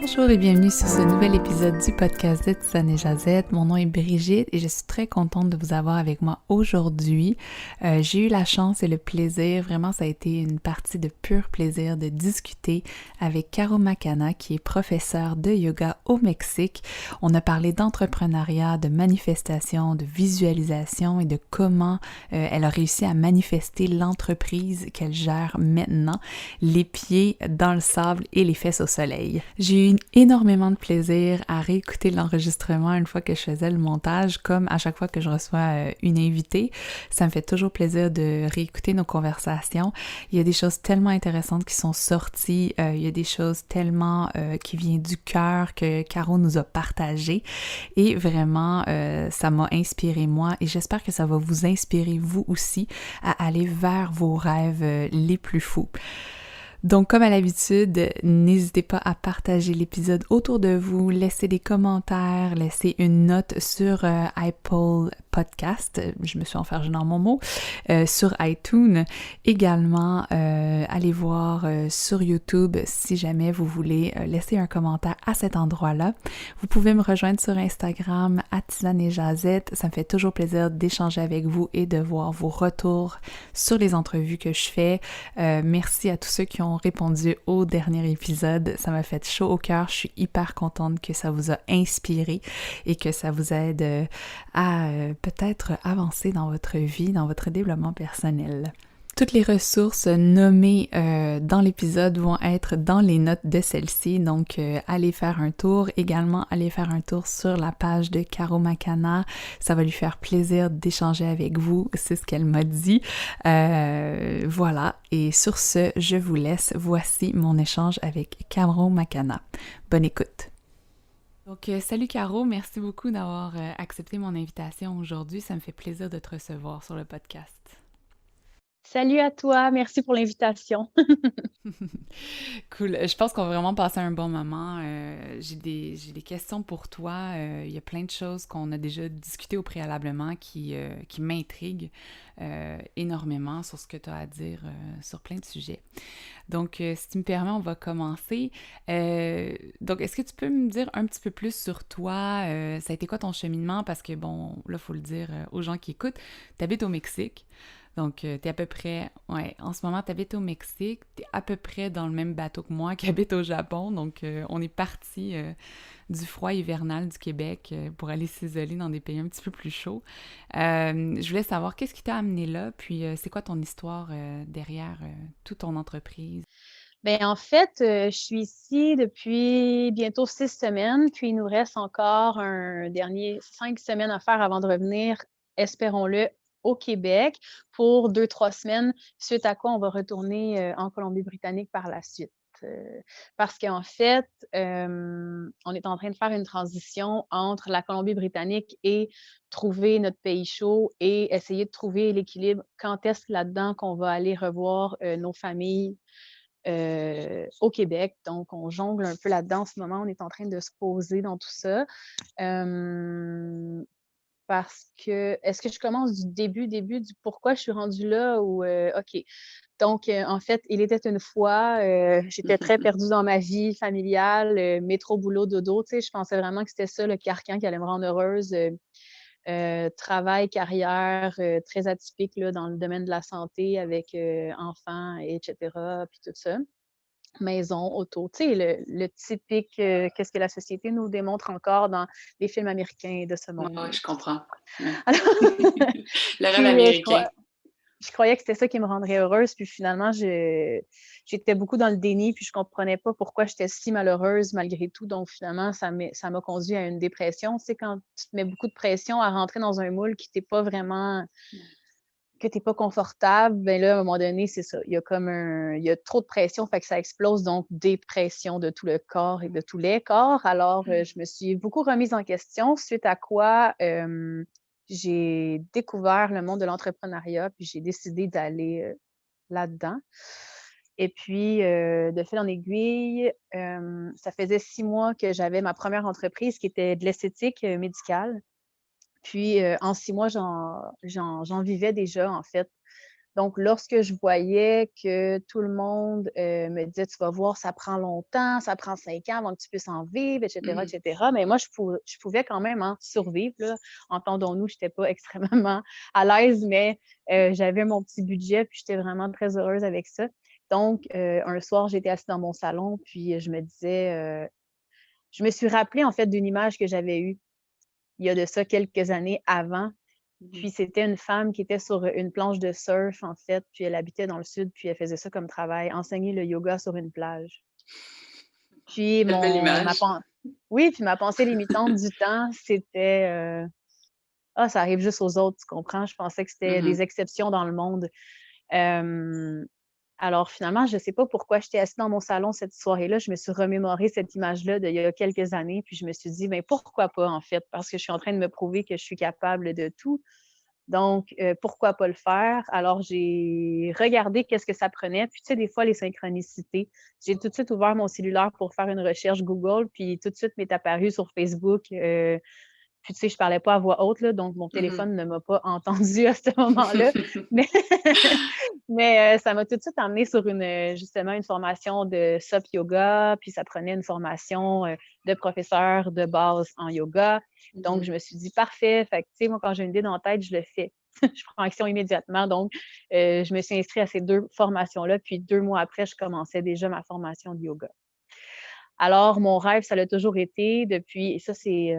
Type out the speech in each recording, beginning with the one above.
Bonjour et bienvenue sur ce nouvel épisode du podcast de Tisane et Jazette. Mon nom est Brigitte et je suis très contente de vous avoir avec moi aujourd'hui. J'ai eu la chance et le plaisir, vraiment ça a été une partie de pur plaisir de discuter avec Caro Macana qui est professeure de yoga au Mexique. On a parlé d'entrepreneuriat, de manifestation, de visualisation et de comment elle a réussi à manifester l'entreprise qu'elle gère maintenant, les pieds dans le sable et les fesses au soleil. J'ai eu énormément de plaisir à réécouter l'enregistrement une fois que je faisais le montage, comme à chaque fois que je reçois une invitée. Ça me fait toujours plaisir de réécouter nos conversations. Il y a des choses tellement intéressantes qui sont sorties, il y a des choses tellement qui viennent du cœur que Caro nous a partagées et vraiment ça m'a inspiré moi et j'espère que ça va vous inspirer vous aussi à aller vers vos rêves les plus fous. Donc, comme à l'habitude, n'hésitez pas à partager l'épisode autour de vous, laisser des commentaires, laisser une note sur Apple Podcast, je me suis enfargée dans mon mot, sur iTunes. Également, allez voir sur YouTube si jamais vous voulez laisser un commentaire à cet endroit-là. Vous pouvez me rejoindre sur Instagram, @Tisane-et-Jazette. Ça me fait toujours plaisir d'échanger avec vous et de voir vos retours sur les entrevues que je fais. Merci à tous ceux qui ont répondu au dernier épisode. Ça m'a fait chaud au cœur. Je suis hyper contente que ça vous a inspiré et que ça vous aide à peut-être avancer dans votre vie, dans votre développement personnel. Toutes les ressources nommées dans l'épisode vont être dans les notes de celle-ci, donc allez faire un tour. Également, allez faire un tour sur la page de Caro Macana. Ça va lui faire plaisir d'échanger avec vous, c'est ce qu'elle m'a dit. Voilà, et sur ce, je vous laisse. Voici mon échange avec Caro Macana. Bonne écoute! Donc, salut Caro, merci beaucoup d'avoir accepté mon invitation aujourd'hui. Ça me fait plaisir de te recevoir sur le podcast. Salut à toi, merci pour l'invitation. Cool. Je pense qu'on va vraiment passer un bon moment. J'ai des questions pour toi. Il y a plein de choses qu'on a déjà discutées au préalablement qui m'intriguent énormément sur ce que tu as à dire sur plein de sujets. Donc, si tu me permets, on va commencer. Donc, est-ce que tu peux me dire un petit peu plus sur toi? Ça a été quoi ton cheminement? Parce que, bon, là, il faut le dire aux gens qui écoutent, tu habites au Mexique. Donc, t'es à peu près, en ce moment, t'habites au Mexique, t'es à peu près dans le même bateau que moi qui habite au Japon. Donc, on est parti du froid hivernal du Québec pour aller s'isoler dans des pays un petit peu plus chauds. Je voulais savoir qu'est-ce qui t'a amené là, puis c'est quoi ton histoire derrière toute ton entreprise? En fait, je suis ici depuis bientôt 6 semaines, puis il nous reste encore un dernier 5 semaines à faire avant de revenir, espérons-le, au Québec pour 2-3 semaines, suite à quoi on va retourner, en Colombie-Britannique par la suite. Parce qu'en fait, on est en train de faire une transition entre la Colombie-Britannique et trouver notre pays chaud et essayer de trouver l'équilibre. Quand est-ce là-dedans qu'on va aller revoir, nos familles au Québec. Donc, on jongle un peu là-dedans en ce moment. On est en train de se poser dans tout ça. Parce que, est-ce que je commence du début du pourquoi je suis rendue là ou OK. Donc, en fait, il était une fois, j'étais très perdue dans ma vie familiale, métro, boulot, dodo. Tu sais, je pensais vraiment que c'était ça le carcan qui allait me rendre heureuse. Travail, carrière très atypique là, dans le domaine de la santé avec enfants, etc., puis tout ça. Maison, auto, tu sais, le typique, qu'est-ce que la société nous démontre encore dans les films américains de ce Ouais, ouais, monde. je comprends. Ouais. Alors, Le rêve puis, américain. je croyais que c'était ça qui me rendrait heureuse, puis finalement, j'étais beaucoup dans le déni, puis je comprenais pas pourquoi j'étais si malheureuse malgré tout. Donc finalement, ça m'a conduit à une dépression. Tu sais, quand tu te mets beaucoup de pression à rentrer dans un moule qui t'est pas vraiment que tu es pas confortable, ben là, à un moment donné, c'est ça. Il y a trop de pression, fait que ça explose, donc dépression de tout le corps et de tous les corps. Alors, je me suis beaucoup remise en question, suite à quoi j'ai découvert le monde de l'entrepreneuriat, puis j'ai décidé d'aller là-dedans. Et puis, de fil en aiguille, ça faisait 6 mois que j'avais ma première entreprise qui était de l'esthétique médicale. Puis, en 6 mois, j'en vivais déjà, en fait. Donc, lorsque je voyais que tout le monde me disait, tu vas voir, ça prend longtemps, ça prend 5 ans avant que tu puisses en vivre, etc., Mhm. etc. Mais moi, je pouvais quand même survivre. Là. Entendons-nous, je n'étais pas extrêmement à l'aise, mais j'avais mon petit budget, puis j'étais vraiment très heureuse avec ça. Donc, un soir, j'étais assise dans mon salon, puis je me disais, je me suis rappelée en fait d'une image que j'avais eue il y a de ça quelques années avant. Mhm. Puis c'était une femme qui était sur une planche de surf, en fait, puis elle habitait dans le sud, puis elle faisait ça comme travail, enseigner le yoga sur une plage. Puis Quelle belle image. oui, puis ma pensée limitante du temps, c'était ah, ça arrive juste aux autres, tu comprends? Je pensais que c'était Mhm. des exceptions dans le monde. Euh, Alors finalement, je ne sais pas pourquoi j'étais assise dans mon salon cette soirée-là. Je me suis remémoré cette image-là d'il y a quelques années, puis je me suis dit, ben pourquoi pas en fait, parce que je suis en train de me prouver que je suis capable de tout. Donc, pourquoi pas le faire? Alors, j'ai regardé qu'est-ce que ça prenait. Puis, tu sais, des fois, les synchronicités. J'ai tout de suite ouvert mon cellulaire pour faire une recherche Google, puis tout de suite m'est apparu sur Facebook. Puis, tu sais, je parlais pas à voix haute, là, donc mon Mhm. téléphone ne m'a pas entendue à ce moment-là. Mais, mais ça m'a tout de suite amené sur justement une formation de SUP yoga, puis ça prenait une formation de professeur de base en yoga. Donc, Mhm. je me suis dit, parfait. Fait que, tu sais, moi, quand j'ai une idée dans la tête, je le fais. Je prends action immédiatement. Donc, je me suis inscrite à ces 2 formations-là. Puis 2 mois après, je commençais déjà ma formation de yoga. Alors, mon rêve, ça l'a toujours été depuis, et ça, c'est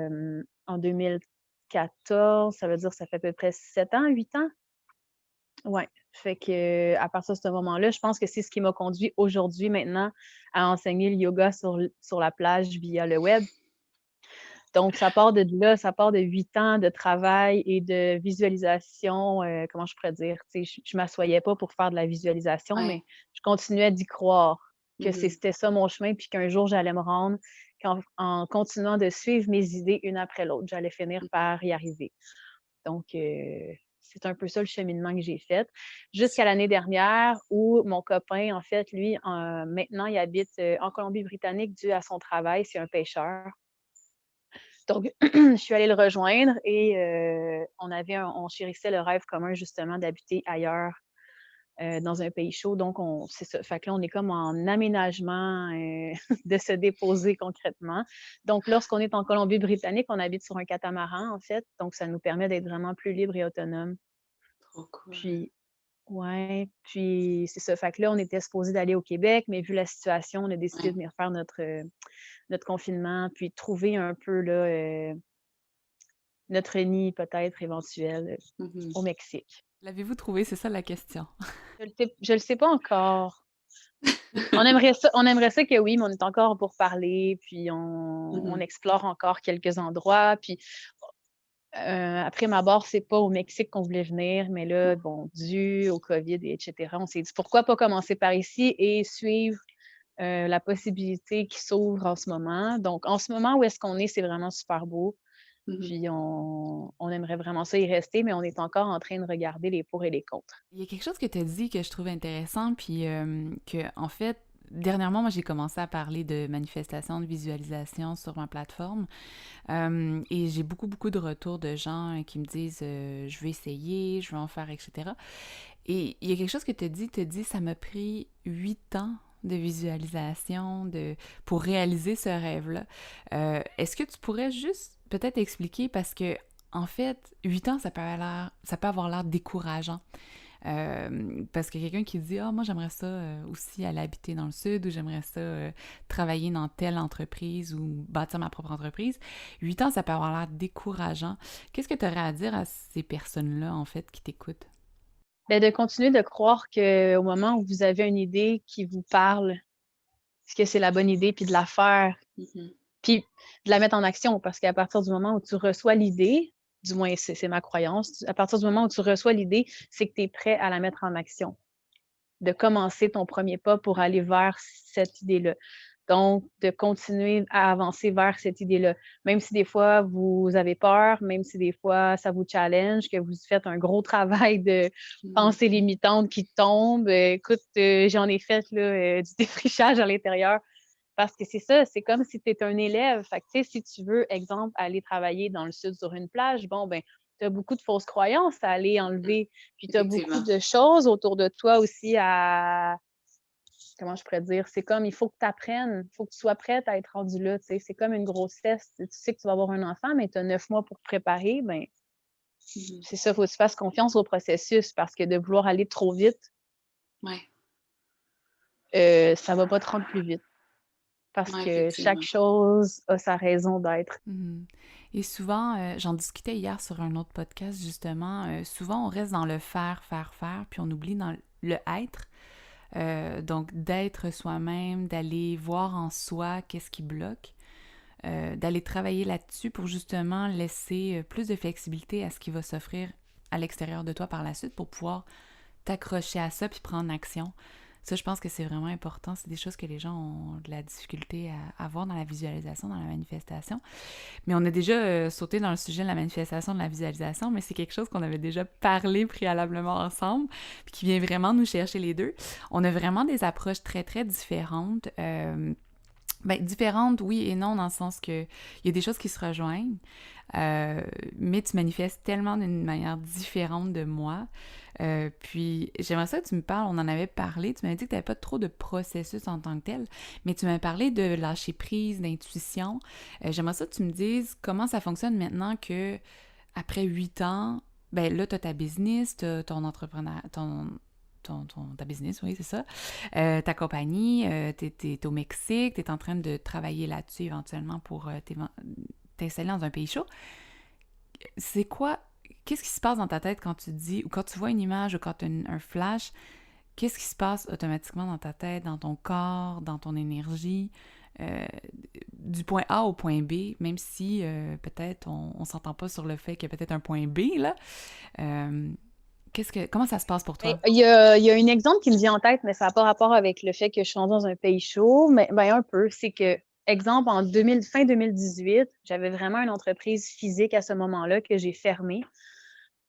en 2014, ça veut dire ça fait à peu près 7 ans, 8 ans. Ouais. Fait que à partir de ce moment-là, je pense que c'est ce qui m'a conduit aujourd'hui, maintenant, à enseigner le yoga sur la plage via le web. Donc, ça part de là, ça part de 8 ans de travail et de visualisation, comment je pourrais dire? Tu sais, je m'assoyais pas pour faire de la visualisation, mais Ouais. je continuais d'y croire que Mhm. c'était ça mon chemin, puis qu'un jour, j'allais me rendre, qu'en en continuant de suivre mes idées une après l'autre, j'allais finir par y arriver. Donc, c'est un peu ça le cheminement que j'ai fait. Jusqu'à l'année dernière où mon copain, en fait, lui, maintenant, il habite, en Colombie-Britannique dû à son travail, c'est un pêcheur. Donc, je suis allée le rejoindre et on chérissait le rêve commun justement d'habiter ailleurs, dans un pays chaud. Donc, c'est ça. Fait que là, on est comme en aménagement de se déposer concrètement. Donc, lorsqu'on est en Colombie-Britannique, on habite sur un catamaran, en fait. Donc, ça nous permet d'être vraiment plus libre et autonome. Trop cool. Puis, ouais, puis c'est ça. Fait que là, on était supposé d'aller au Québec, mais vu la situation, on a décidé de Ouais. venir faire notre confinement, puis trouver un peu là, notre nid peut-être éventuel Mhm. au Mexique. L'avez-vous trouvé? C'est ça la question. Je le sais pas encore. On aimerait ça que oui, mais on est encore pour parler, puis on Mhm. explore encore quelques endroits. Puis après ma barre, c'est pas au Mexique qu'on voulait venir, mais là, bon, dû au COVID, et etc., on s'est dit pourquoi pas commencer par ici et suivre la possibilité qui s'ouvre en ce moment. Donc, en ce moment, où est-ce qu'on est, c'est vraiment super beau. Mhm. Puis on aimerait vraiment ça y rester, mais on est encore en train de regarder les pour et les contre. Il y a quelque chose que tu as dit que je trouve intéressant, puis que, en fait, dernièrement, moi, j'ai commencé à parler de manifestation, de visualisation sur ma plateforme. Et j'ai beaucoup, beaucoup de retours de gens qui me disent je vais essayer, je vais en faire, etc. Et il y a quelque chose que tu as dit, ça m'a pris 8 ans de visualisation pour réaliser ce rêve-là. Est-ce que tu pourrais juste peut-être expliquer, parce que en fait, 8 ans, ça peut avoir l'air décourageant. Parce que quelqu'un qui dit « Ah, moi, j'aimerais ça aussi aller habiter dans le sud » ou « J'aimerais ça travailler dans telle entreprise ou bâtir ma propre entreprise », 8 ans, ça peut avoir l'air décourageant. Qu'est-ce que tu aurais à dire à ces personnes-là, en fait, qui t'écoutent? Ben, de continuer de croire qu'au moment où vous avez une idée qui vous parle, que c'est la bonne idée, puis de la faire, Mhm. puis de la mettre en action, parce qu'à partir du moment où tu reçois l'idée, du moins c'est ma croyance, à partir du moment où tu reçois l'idée, c'est que tu es prêt à la mettre en action, de commencer ton premier pas pour aller vers cette idée-là. Donc, de continuer à avancer vers cette idée-là. Même si des fois, vous avez peur, même si des fois, ça vous challenge, que vous faites un gros travail de Mhm. pensées limitantes qui tombent. Écoute, j'en ai fait là, du défrichage à l'intérieur. Parce que c'est ça, c'est comme si tu étais un élève. Fait que, tu sais, si tu veux, exemple, aller travailler dans le sud sur une plage, bon, ben, tu as beaucoup de fausses croyances à aller enlever. Puis tu as beaucoup Effectivement. de choses autour de toi aussi à comment je pourrais dire? C'est comme, il faut que tu apprennes, il faut que tu sois prête à être rendue là, tu sais. C'est comme une grossesse. Tu sais que tu vas avoir un enfant, mais tu as 9 mois pour te préparer. Ben, c'est ça, il faut que tu fasses confiance au processus parce que de vouloir aller trop vite, Ouais, ça va pas te rendre plus vite. Parce ouais, que chaque effectivement. chose a sa raison d'être. Mhm. Et souvent, j'en discutais hier sur un autre podcast, justement, souvent on reste dans le faire, faire, faire, puis on oublie dans le être. Donc, d'être soi-même, d'aller voir en soi qu'est-ce qui bloque, d'aller travailler là-dessus pour justement laisser plus de flexibilité à ce qui va s'offrir à l'extérieur de toi par la suite pour pouvoir t'accrocher à ça puis prendre action. Ça, je pense que c'est vraiment important. C'est des choses que les gens ont de la difficulté à voir dans la visualisation, dans la manifestation. Mais on a déjà sauté dans le sujet de la manifestation, de la visualisation, mais c'est quelque chose qu'on avait déjà parlé préalablement ensemble, puis qui vient vraiment nous chercher les deux. On a vraiment des approches très, très différentes. Différentes, oui et non, dans le sens que il y a des choses qui se rejoignent, mais tu manifestes tellement d'une manière différente de moi. Puis j'aimerais ça que tu me parles, on en avait parlé, tu m'avais dit que tu n'avais pas trop de processus en tant que tel, mais tu m'avais parlé de lâcher prise, d'intuition. J'aimerais ça que tu me dises comment ça fonctionne maintenant que après 8 ans, ben là, tu as ta business, tu as ton entrepreneur, ta business, oui, c'est ça. Ta compagnie, t'es au Mexique, t'es en train de travailler là-dessus éventuellement pour t'installer dans un pays chaud. C'est quoi, qu'est-ce qui se passe dans ta tête quand tu dis, ou quand tu vois une image, ou quand tu as un flash, qu'est-ce qui se passe automatiquement dans ta tête, dans ton corps, dans ton énergie, euh, du point A au point B, même si peut-être on s'entend pas sur le fait qu'il y a peut-être un point B, là. Euh, comment ça se passe pour Ben, toi? il y a un exemple qui me vient en tête, mais ça n'a pas rapport avec le fait que je suis rendue dans un pays chaud. Mais ben, un peu. C'est que, exemple, fin 2018, j'avais vraiment une entreprise physique à ce moment-là que j'ai fermée.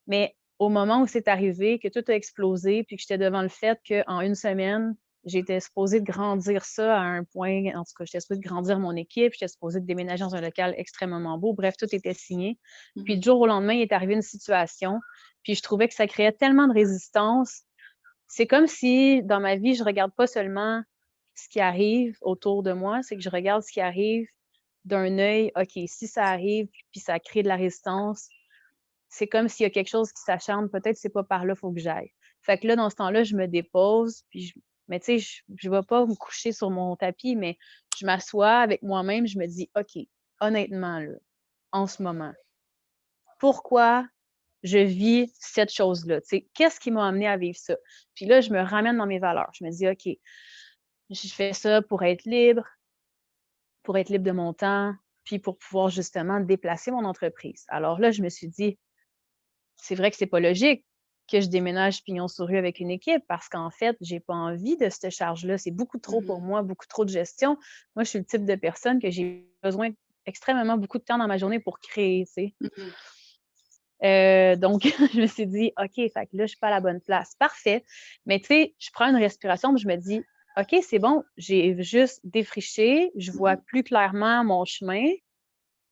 Mais au moment où c'est arrivé, que tout a explosé, puis que j'étais devant le fait qu'en une semaine, j'étais supposée de grandir ça à un point, en tout cas, j'étais supposée de grandir mon équipe, j'étais supposée de déménager dans un local extrêmement beau. Bref, tout était signé. Puis du jour au lendemain, il est arrivé une situation, puis je trouvais que ça créait tellement de résistance. C'est comme si, dans ma vie, je regarde pas seulement ce qui arrive autour de moi, c'est que je regarde ce qui arrive d'un œil, OK, si ça arrive, puis ça crée de la résistance, c'est comme s'il y a quelque chose qui s'acharne, peut-être c'est pas par là, il faut que j'aille. Fait que là, dans ce temps-là, je me dépose, mais tu sais, je vais pas me coucher sur mon tapis, mais je m'assois avec moi-même, je me dis, OK, honnêtement, là, en ce moment, pourquoi je vis cette chose-là? Tu sais, qu'est-ce qui m'a amené à vivre ça? Puis là, je me ramène dans mes valeurs. Je me dis, OK, je fais ça pour être libre de mon temps, puis pour pouvoir justement déplacer mon entreprise. Alors là, je me suis dit, c'est vrai que c'est pas logique que je déménage pignon sur rue avec une équipe parce qu'en fait, j'ai pas envie de cette charge-là. C'est beaucoup trop pour moi, beaucoup trop de gestion. Moi, je suis le type de personne que j'ai besoin extrêmement beaucoup de temps dans ma journée pour créer, tu sais. Donc, je me suis dit, OK, fait que là, je suis pas à la bonne place. Parfait. Mais tu sais, je prends une respiration, puis je me dis, OK, c'est bon, j'ai juste défriché, je vois plus clairement mon chemin.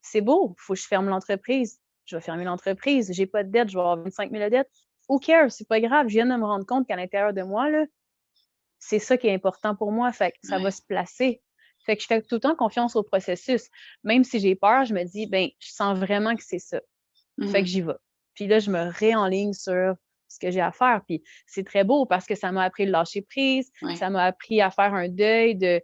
C'est beau, il faut que je ferme l'entreprise. Je vais fermer l'entreprise. J'ai pas de dette, je vais avoir 25 000 de dette. Who cares? C'est pas grave. Je viens de me rendre compte qu'à l'intérieur de moi, là, c'est ça qui est important pour moi. Fait que ça va Ouais. se placer. Fait que je fais tout le temps confiance au processus. Même si j'ai peur, je me dis, ben, je sens vraiment que c'est ça. Fait que j'y vais. Puis là, je me réenligne sur ce que j'ai à faire. Puis c'est très beau parce que ça m'a appris de lâcher prise, Ouais. ça m'a appris à faire un deuil de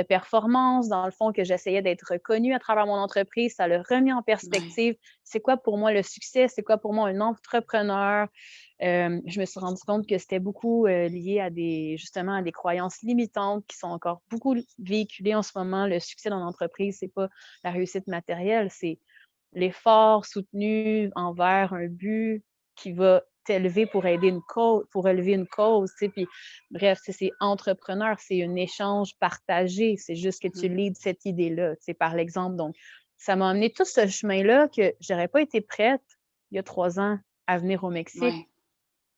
performance, dans le fond, que j'essayais d'être reconnue à travers mon entreprise. Ça l'a remis en perspective. C'est quoi pour moi le succès? C'est quoi pour moi un entrepreneur? Je me suis rendu compte que c'était beaucoup lié à justement à des croyances limitantes qui sont encore beaucoup véhiculées en ce moment. Le succès dans l'entreprise, c'est pas la réussite matérielle, c'est l'effort soutenu envers un but qui va t'élever pour aider une cause, pour relever une cause, tu sais, puis bref, c'est entrepreneur, c'est un échange partagé, c'est juste que tu leads cette idée-là, tu sais, par l'exemple. Donc, ça m'a amené tout ce chemin-là que j'aurais pas été prête il y a 3 ans à venir au Mexique. Ouais.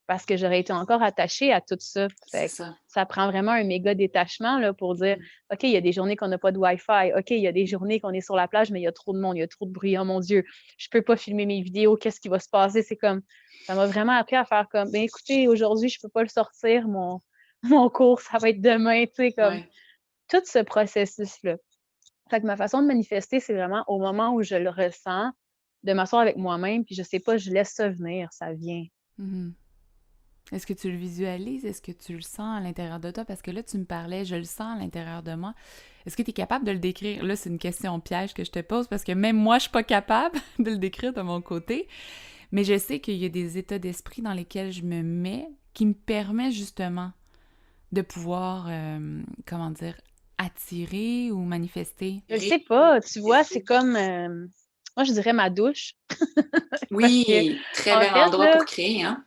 parce que j'aurais été encore attachée à tout ça. C'est Fait que ça. ça prend vraiment un méga détachement là, pour dire, OK, il y a des journées qu'on n'a pas de Wi-Fi. OK, il y a des journées qu'on est sur la plage, mais il y a trop de monde, il y a trop de bruit. Oh mon Dieu, je peux pas filmer mes vidéos. Qu'est-ce qui va se passer? C'est comme, ça m'a vraiment appris à faire comme, ben écoutez, aujourd'hui, je peux pas le sortir, mon cours, ça va être demain, tu sais, comme Ouais. tout ce processus-là. Fait que ma façon de manifester, c'est vraiment au moment où je le ressens, de m'asseoir avec moi-même, puis je sais pas, je laisse ça venir, ça vient. Mhm. Est-ce que tu le visualises? Est-ce que tu le sens à l'intérieur de toi? Parce que là, tu me parlais, je le sens à l'intérieur de moi. Est-ce que tu es capable de le décrire? Là, c'est une question piège que je te pose parce que même moi, je suis pas capable de le décrire de mon côté. Mais je sais qu'il y a des états d'esprit dans lesquels je me mets qui me permet justement de pouvoir, comment dire, attirer ou manifester. Je le sais pas, tu vois, c'est comme, moi, je dirais ma douche. Parce que, Oui, très en bel fait, endroit là, pour créer, hein?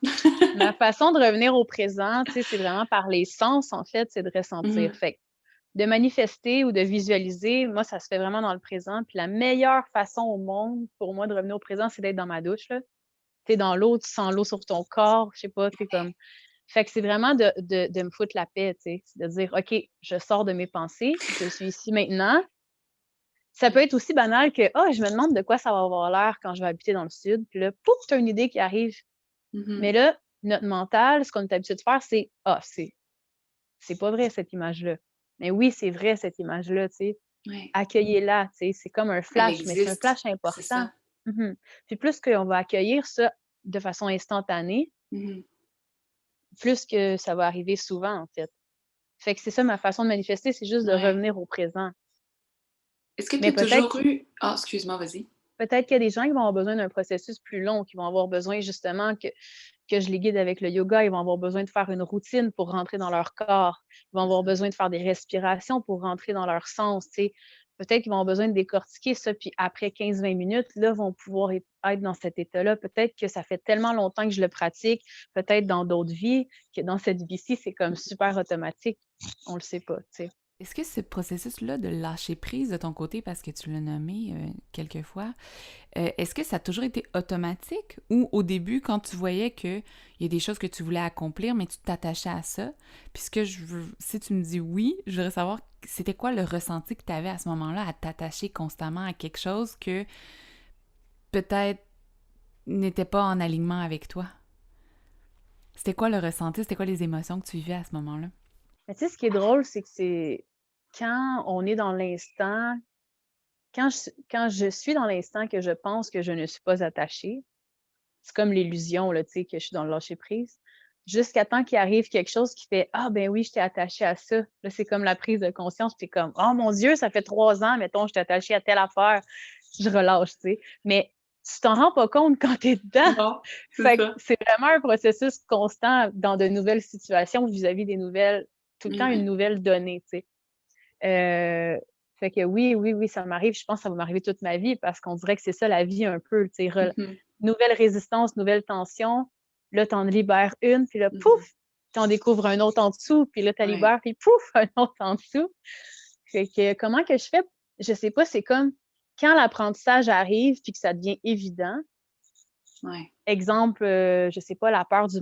ma façon de revenir au présent, tu sais, c'est vraiment par les sens, en fait, c'est de ressentir. Mhm. Fait que de manifester ou de visualiser, moi, ça se fait vraiment dans le présent. Puis la meilleure façon au monde pour moi de revenir au présent, c'est d'être dans ma douche, là. Tu es dans l'eau, tu sens l'eau sur ton corps, je sais pas, tu comme. Fait que c'est vraiment de me foutre la paix, tu sais. C'est de dire, OK, je sors de mes pensées, je suis ici maintenant. Ça peut être aussi banal que, oh, je me demande de quoi ça va avoir l'air quand je vais habiter dans le sud. Puis là, pouf, tu as une idée qui arrive. Mais Mhm. là, notre mental, ce qu'on est habitué de faire, c'est, ah, c'est pas vrai cette image-là. Mais oui, c'est vrai cette image-là, tu sais. Ouais. Accueillez-la, tu sais. C'est comme un Elle flash, mais c'est un existe, flash c'est important. ça. Mhm. Puis plus qu'on va accueillir ça de façon instantanée, Mhm. plus que ça va arriver souvent, en fait. Fait que c'est ça ma façon de manifester, c'est juste de Ouais. revenir au présent. Est-ce que tu Mais as peut-être toujours eu... Ah, excuse-moi, vas-y. peut-être qu'il y a des gens qui vont avoir besoin d'un processus plus long, qui vont avoir besoin justement que je les guide avec le yoga. Ils vont avoir besoin de faire une routine pour rentrer dans leur corps. Ils vont avoir besoin de faire des respirations pour rentrer dans leur sens, tu sais. Peut-être qu'ils vont avoir besoin de décortiquer ça, puis après 15-20 minutes, là, vont pouvoir être dans cet état-là. Peut-être que ça fait tellement longtemps que je le pratique, peut-être dans d'autres vies, que dans cette vie-ci, c'est comme super automatique. On le sait pas, tu sais. Est-ce que ce processus-là de lâcher prise de ton côté, parce que tu l'as nommé quelques fois, est-ce que ça a toujours été automatique ou au début, quand tu voyais qu'il y a des choses que tu voulais accomplir, mais tu t'attachais à ça? Puis si tu me dis oui, je voudrais savoir c'était quoi le ressenti que tu avais à ce moment-là à t'attacher constamment à quelque chose que peut-être n'était pas en alignement avec toi? C'était quoi le ressenti? C'était quoi les émotions que tu vivais à ce moment-là? Mais tu sais, ce qui est drôle, c'est que c'est quand on est dans l'instant, quand je suis dans l'instant que je pense que je ne suis pas attachée, c'est comme l'illusion, là, tu sais, que je suis dans le lâcher-prise, jusqu'à temps qu'il arrive quelque chose qui fait: «Ah ben oui, j'étais attachée à ça». Là, c'est comme la prise de conscience, puis comme: «Oh mon Dieu, ça fait 3 ans, mettons, j'étais attachée à telle affaire». Je relâche, tu sais? Mais tu t'en rends pas compte quand tu es dedans. Non, c'est Fait que ça. c'est vraiment un processus constant dans de nouvelles situations vis-à-vis des nouvelles tout le temps une Ouais. nouvelle donnée, tu sais? Fait que oui, oui, oui, ça m'arrive. Je pense que ça va m'arriver toute ma vie parce qu'on dirait que c'est ça la vie un peu, tu sais, Mhm. nouvelle résistance, nouvelle tension. Là, tu en libères une, puis là, pouf, Mhm. tu en découvres un autre en dessous, puis là, tu Ouais. libères, puis pouf, un autre en dessous. Fait que comment que je fais? Je sais pas, c'est comme quand l'apprentissage arrive puis que ça devient évident. Ouais. Exemple, je sais pas, la peur de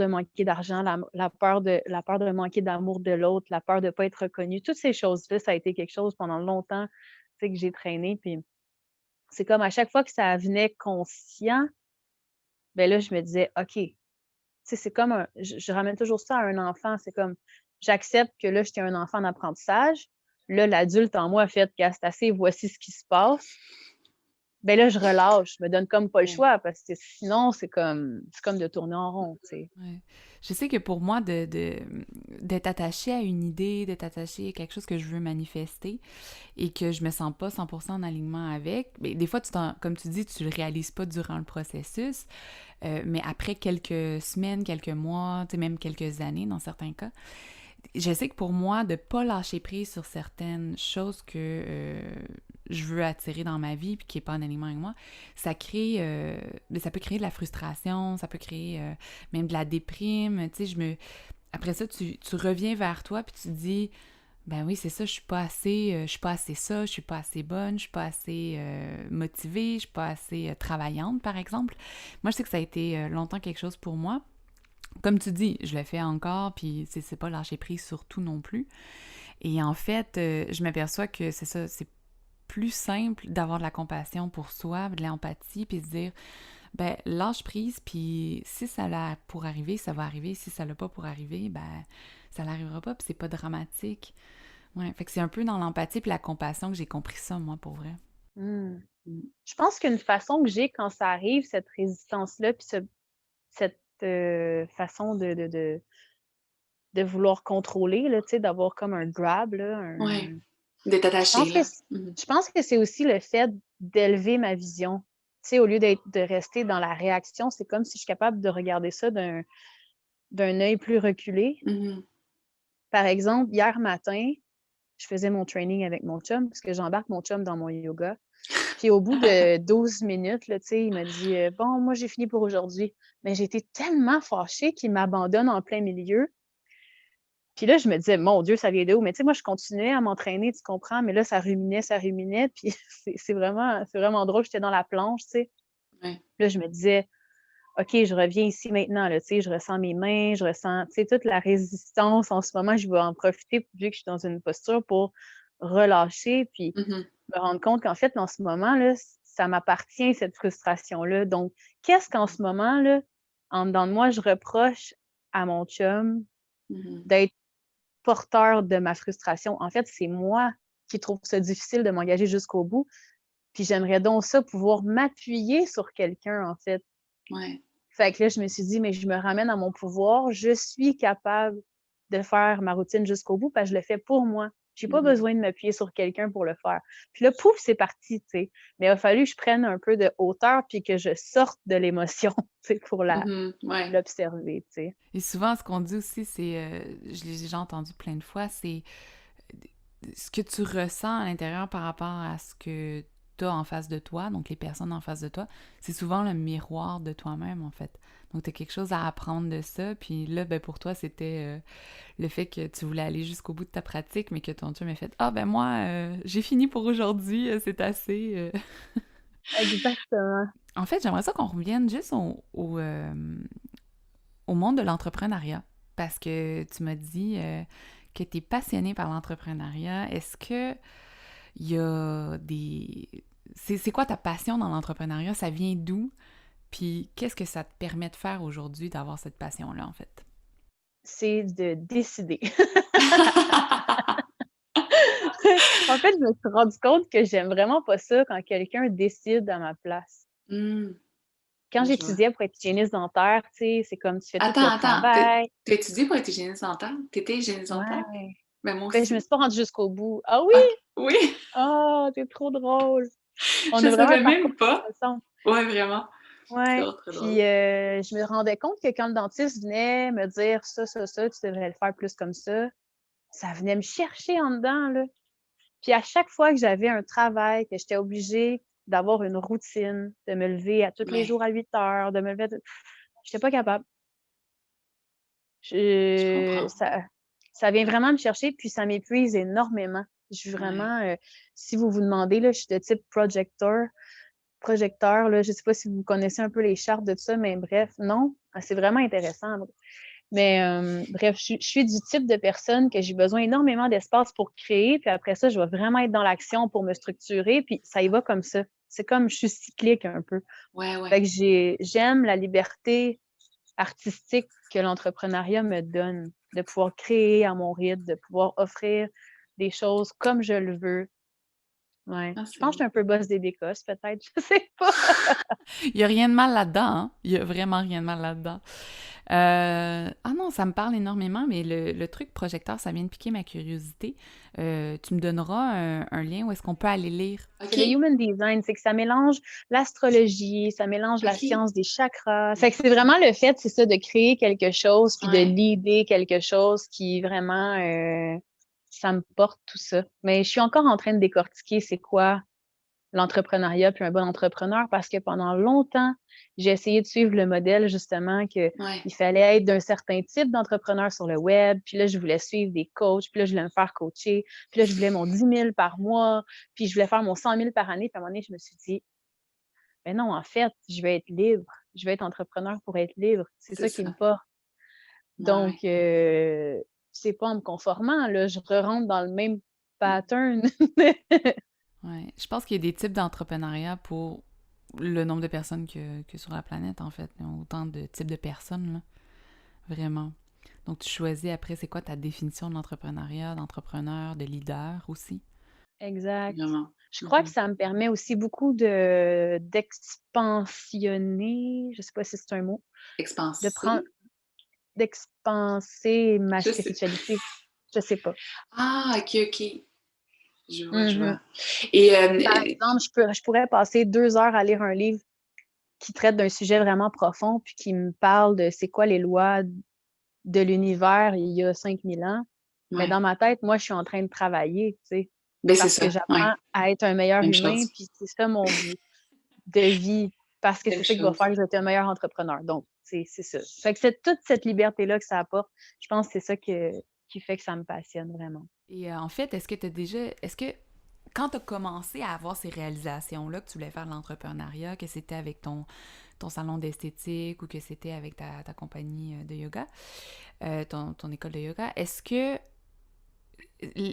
manquer d'argent, la peur de manquer d'amour de l'autre, la peur de pas être reconnu. Toutes ces choses-là, ça a été quelque chose pendant longtemps, tu sais, que j'ai traîné. Puis c'est comme à chaque fois que ça venait conscient, ben là, je me disais: «OK». Tu sais, c'est comme je ramène toujours ça à un enfant. C'est comme, j'accepte que là, j'étais un enfant en apprentissage. Là, l'adulte en moi a fait: «Gars, c'est assez, voici ce qui se passe». Ben là, je relâche, je me donne comme pas le Ouais. choix parce que sinon, c'est comme de tourner en rond, tu sais. Ouais. Je sais que pour moi, d'être attachée à une idée, d'être attachée à quelque chose que je veux manifester et que je me sens pas 100% en alignement avec, mais des fois, comme tu dis, tu le réalises pas durant le processus, mais après quelques semaines, quelques mois, tu sais, même quelques années dans certains cas, je sais que pour moi, de pas lâcher prise sur certaines choses que je veux attirer dans ma vie puis qui est pas en alignement avec moi, ça peut créer de la frustration, ça peut créer même de la déprime, tu sais, après ça, tu reviens vers toi puis tu te dis, Ben oui, c'est ça, je suis pas assez ça, je suis pas assez bonne, je suis pas assez motivée, je suis pas assez travaillante, par exemple. Moi, je sais que ça a été longtemps quelque chose pour moi. Comme tu dis, je le fais encore, puis c'est pas lâcher prise sur tout non plus. Et en fait, je m'aperçois que c'est ça, c'est plus simple d'avoir de la compassion pour soi, de l'empathie, puis se dire, ben lâche prise, puis si ça l'a pour arriver, ça va arriver. Si ça l'a pas pour arriver, ben ça n'arrivera pas, puis c'est pas dramatique. Ouais, fait que c'est un peu dans l'empathie puis la compassion que j'ai compris ça, moi, pour vrai. Mmh. Mm. Je pense qu'une façon que j'ai quand ça arrive, cette résistance-là, puis cette, façon de vouloir contrôler, là, tu sais, d'avoir comme un grab, là, Ouais, un d'être je attaché, pense que là. c je pense que c'est aussi le fait d'élever ma vision. Tu sais, au lieu de rester dans la réaction, c'est comme si je suis capable de regarder ça d'un œil plus reculé. Mhm. Par exemple, hier matin, je faisais mon training avec mon chum, parce que j'embarque mon chum dans mon yoga. Puis au bout de 12 minutes, là, tu sais, il m'a dit, «Bon, moi, j'ai fini pour aujourd'hui». Mais j'ai été tellement fâchée qu'il m'abandonne en plein milieu. Puis là, je me disais: «Mon Dieu, ça vient de où?» Mais tu sais, moi, je continuais à m'entraîner, tu comprends? Mais là, ça ruminait, puis c'est vraiment drôle. J'étais dans la planche, tu sais. Ouais. Là, je me disais: «OK, je reviens ici maintenant, là, tu sais, je ressens mes mains, je ressens, tu sais, toute la résistance en ce moment, je vais en profiter vu que je suis dans une posture pour relâcher, puis Mhm. me rendre compte qu'en fait, en ce moment, là, ça m'appartient, cette frustration-là. Donc, qu'est-ce qu'en ce moment, là, en dedans de moi, je reproche à mon chum Mhm. d'être porteur de ma frustration? En fait, c'est moi qui trouve ça difficile de m'engager jusqu'au bout, puis j'aimerais donc ça pouvoir m'appuyer sur quelqu'un, en fait. Ouais. Fait que là, je me suis dit: «Mais je me ramène à mon pouvoir, je suis capable de faire ma routine jusqu'au bout parce que je le fais pour moi. J'ai pas Mhm. besoin de m'appuyer sur quelqu'un pour le faire». Puis là, pouf, c'est parti, tu sais. Mais il a fallu que je prenne un peu de hauteur puis que je sorte de l'émotion, tu sais, pour Mhm. Ouais. l'observer, tu sais. Et souvent, ce qu'on dit aussi, c'est, je l'ai déjà entendu plein de fois, c'est ce que tu ressens à l'intérieur par rapport à ce que tu as en face de toi, donc les personnes en face de toi, c'est souvent le miroir de toi-même, en fait. Donc, tu as quelque chose à apprendre de ça. Puis là, ben, pour toi, c'était le fait que tu voulais aller jusqu'au bout de ta pratique, mais que ton chum ait fait « Ah, ben moi, j'ai fini pour aujourd'hui, c'est assez. Exactement. En fait, j'aimerais ça qu'on revienne juste au monde de l'entrepreneuriat, parce que tu m'as dit que tu es passionnée par l'entrepreneuriat. Est-ce que il y a des... C'est quoi ta passion dans l'entrepreneuriat? Ça vient d'où? Puis qu'est-ce que ça te permet de faire aujourd'hui d'avoir cette passion-là, en fait? C'est de décider. En fait, je me suis rendu compte que j'aime vraiment pas ça quand quelqu'un décide à ma place. Hmm. Quand Je vois. j'étudiais pour être hygiéniste dentaire, tu sais, c'est comme tu fais tout le Attends. travail. T'as étudié pour être hygiéniste dentaire? T'étais hygiéniste dentaire? Ouais. Ben moi Ben, je me aussi. suis pas rendue jusqu'au bout. Ah oui? Ok. Oui, Oh, tu trop drôle! On je a vraiment un savais parcours même qui pas. se ressemble. Ouais, vraiment. C'est Ouais. vraiment très Puis, drôle. je me rendais compte que quand le dentiste venait me dire: Ça, tu devrais le faire plus comme ça venait me chercher en dedans, là. Puis à chaque fois que j'avais un travail, que j'étais obligée d'avoir une routine, de me lever à tous les Ouais, jours à 8 heures, de me lever à j'étais pas capable. je Je comprends. ça vient vraiment me chercher, puis ça m'épuise énormément. Je suis Ouais. vraiment, si vous vous demandez, là, je suis de type projecteur, là, je sais pas si vous connaissez un peu les chartes de ça, mais bref, non? Ah, c'est vraiment intéressant. Mais bref, je suis du type de personne que j'ai besoin énormément d'espace pour créer, puis après ça, je vais vraiment être dans l'action pour me structurer, puis ça y va comme ça. C'est comme je suis cyclique un peu. Ouais, Fait ouais. que j'aime la liberté artistique que l'entrepreneuriat me donne, de pouvoir créer à mon rythme, de pouvoir offrir des choses comme je le veux. Ouais. Ah, Je c'est pense que je suis beau. un peu boss des bécosses, peut-être, je sais pas. Il y a rien de mal là-dedans, hein? Il y a vraiment rien de mal là-dedans. Ah non, ça me parle énormément, mais le truc projecteur, ça vient de piquer ma curiosité. Tu me donneras un lien où est-ce qu'on peut aller lire? C'est le OK, human design, c'est que ça mélange l'astrologie, ça mélange la OK. science des chakras. Fait que c'est vraiment le fait, c'est ça, de créer quelque chose, puis de Ouais. leader quelque chose qui vraiment, ça me porte tout ça. Mais je suis encore en train de décortiquer c'est quoi l'entrepreneuriat puis un bon entrepreneur parce que pendant longtemps, j'ai essayé de suivre le modèle justement qu'il fallait être d'un certain type d'entrepreneur sur le web. Puis là, je voulais suivre des coachs. Puis là, je voulais me faire coacher. Puis là, je voulais mon 10 000 par mois. Puis je voulais faire mon 100 000 par année. Puis à un moment donné, je me suis dit, ben non, en fait, je vais être libre. Je vais être entrepreneur pour être libre. C'est ça qui me porte. Donc, c'est pas en me conformant, là, je rentre dans le même pattern. Ouais. Je pense qu'il y a des types d'entrepreneuriat pour le nombre de personnes que sur la planète, en fait. Il y a autant de types de personnes, là. Vraiment. Donc, tu choisis après, c'est quoi ta définition de l'entrepreneuriat, d'entrepreneur, de leader aussi? Exact. Vraiment. Je crois que ça me permet aussi beaucoup d'expansionner, je sais pas si c'est un mot, Expansé. d'expanser ma Je sais. spiritualité. Je sais pas. Ah, ok. Je vois. Mhm. Et Par exemple, je pourrais passer 2 heures à lire un livre qui traite d'un sujet vraiment profond puis qui me parle de c'est quoi les lois de l'univers il y a 5000 ans. Mais dans ma tête, moi, je suis en train de travailler, tu sais, ben, c'est parce ça. que j'apprends à être un meilleur Même humain, chose. puis c'est ça mon but de vie, parce que Même c'est ça qui va chose. faire que je vais être un meilleur entrepreneur. Donc, c'est ça. Fait que c'est toute cette liberté-là que ça apporte. Je pense que c'est ça qui fait que ça me passionne vraiment. Et en fait, est-ce que quand tu as commencé à avoir ces réalisations-là, que tu voulais faire de l'entrepreneuriat, que c'était avec ton salon d'esthétique ou que c'était avec ta compagnie de yoga, ton école de yoga, est-ce que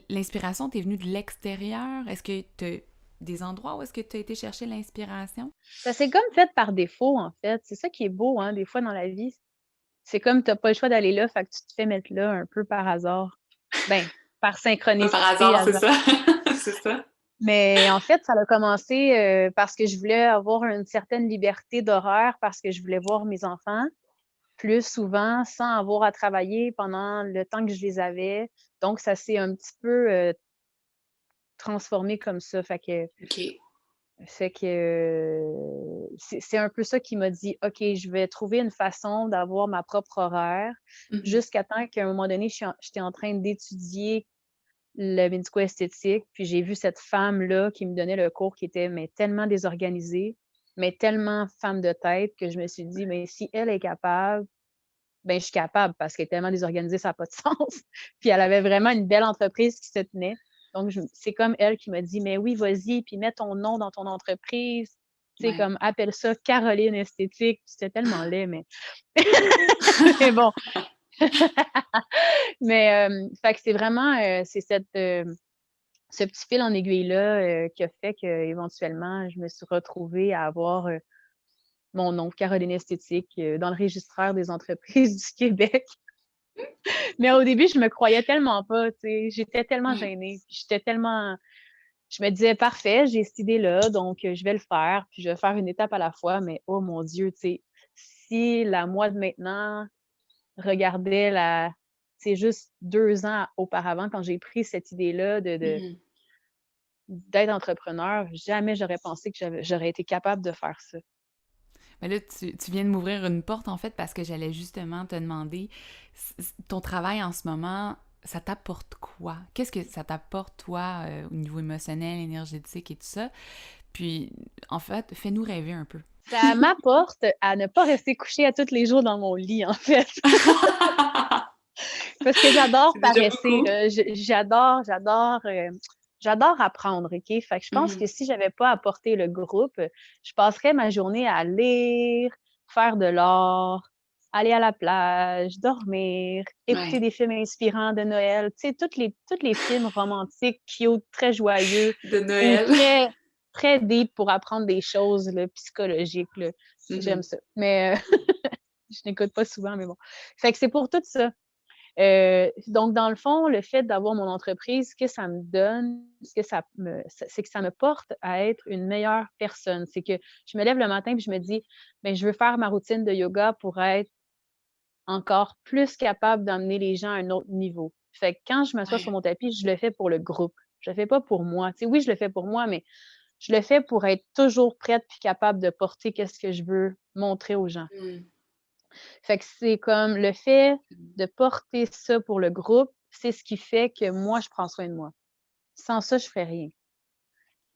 l'inspiration t'est venue de l'extérieur? Est-ce que tu as des endroits où est-ce que tu as été chercher l'inspiration? Ça s'est comme fait par défaut, en fait. C'est ça qui est beau, hein, des fois dans la vie. C'est comme tu n'as pas le choix d'aller là, fait que tu te fais mettre là un peu par hasard. Ben, par Pas synchronicité, par hasard, c'est hasard. ça. C'est ça. Mais en fait, ça a commencé parce que je voulais avoir une certaine liberté d'horaire, parce que je voulais voir mes enfants plus souvent sans avoir à travailler pendant le temps que je les avais. Donc, ça s'est un petit peu transformé comme ça. OK. C'est un peu ça qui m'a dit, OK, je vais trouver une façon d'avoir ma propre horaire jusqu'à temps qu'à un moment donné, j'étais en train d'étudier le médico-esthétique, puis j'ai vu cette femme-là qui me donnait le cours qui était mais tellement désorganisée, mais tellement femme de tête que je me suis dit: «Mais si elle est capable, ben je suis capable» parce qu'elle est tellement désorganisée, ça n'a pas de sens. Puis elle avait vraiment une belle entreprise qui se tenait. Donc c'est comme elle qui m'a dit: «Mais oui, vas-y, puis mets ton nom dans ton entreprise, tu sais, comme appelle ça Caroline Esthétique». C'était tellement laid, mais mais bon. Mais fait que c'est vraiment, c'est ce petit fil en aiguille-là qui a fait qu'éventuellement, je me suis retrouvée à avoir mon nom, Caroline Esthétique, dans le registraire des entreprises du Québec. Mais au début, je me croyais tellement pas, tu sais, j'étais tellement gênée, puis je me disais: «Parfait, j'ai cette idée-là, donc je vais le faire, puis je vais faire une étape à la fois», mais oh mon Dieu, tu sais, si la moi de maintenant regardait c'est juste 2 ans auparavant quand j'ai pris cette idée-là d'être entrepreneur, jamais j'aurais pensé que j'aurais été capable de faire ça. Mais là, tu viens de m'ouvrir une porte, en fait, parce que j'allais justement te demander, ton travail en ce moment, ça t'apporte quoi? Qu'est-ce que ça t'apporte, toi, au niveau émotionnel, énergétique et tout ça? Puis, en fait, fais-nous rêver un peu. Ça m'apporte à ne pas rester couchée à tous les jours dans mon lit, en fait. Parce que j'adore paresser, là. J'adore apprendre, OK? Fait que je pense que si j'avais pas apporté le groupe, je passerais ma journée à lire, faire de l'art, aller à la plage, dormir, écouter des films inspirants de Noël. Tu sais, tous les films romantiques, cute, très joyeux De ou Noël. très, très deep pour apprendre des choses là, psychologiques, là. J'aime ça. Mais je n'écoute pas souvent, mais bon. Fait que c'est pour tout ça. Donc, dans le fond, le fait d'avoir mon entreprise, ce que ça me donne, c'est que ça me porte à être une meilleure personne. C'est que je me lève le matin et je me dis, ben, je veux faire ma routine de yoga pour être encore plus capable d'emmener les gens à un autre niveau. Fait que quand je m'assois sur mon tapis, je le fais pour le groupe. Je le fais pas pour moi. Tu sais, oui, je le fais pour moi, mais je le fais pour être toujours prête puis capable de porter qu'est-ce que je veux montrer aux gens. Fait que c'est comme le fait de porter ça pour le groupe, c'est ce qui fait que moi, je prends soin de moi. Sans ça, je ferais rien.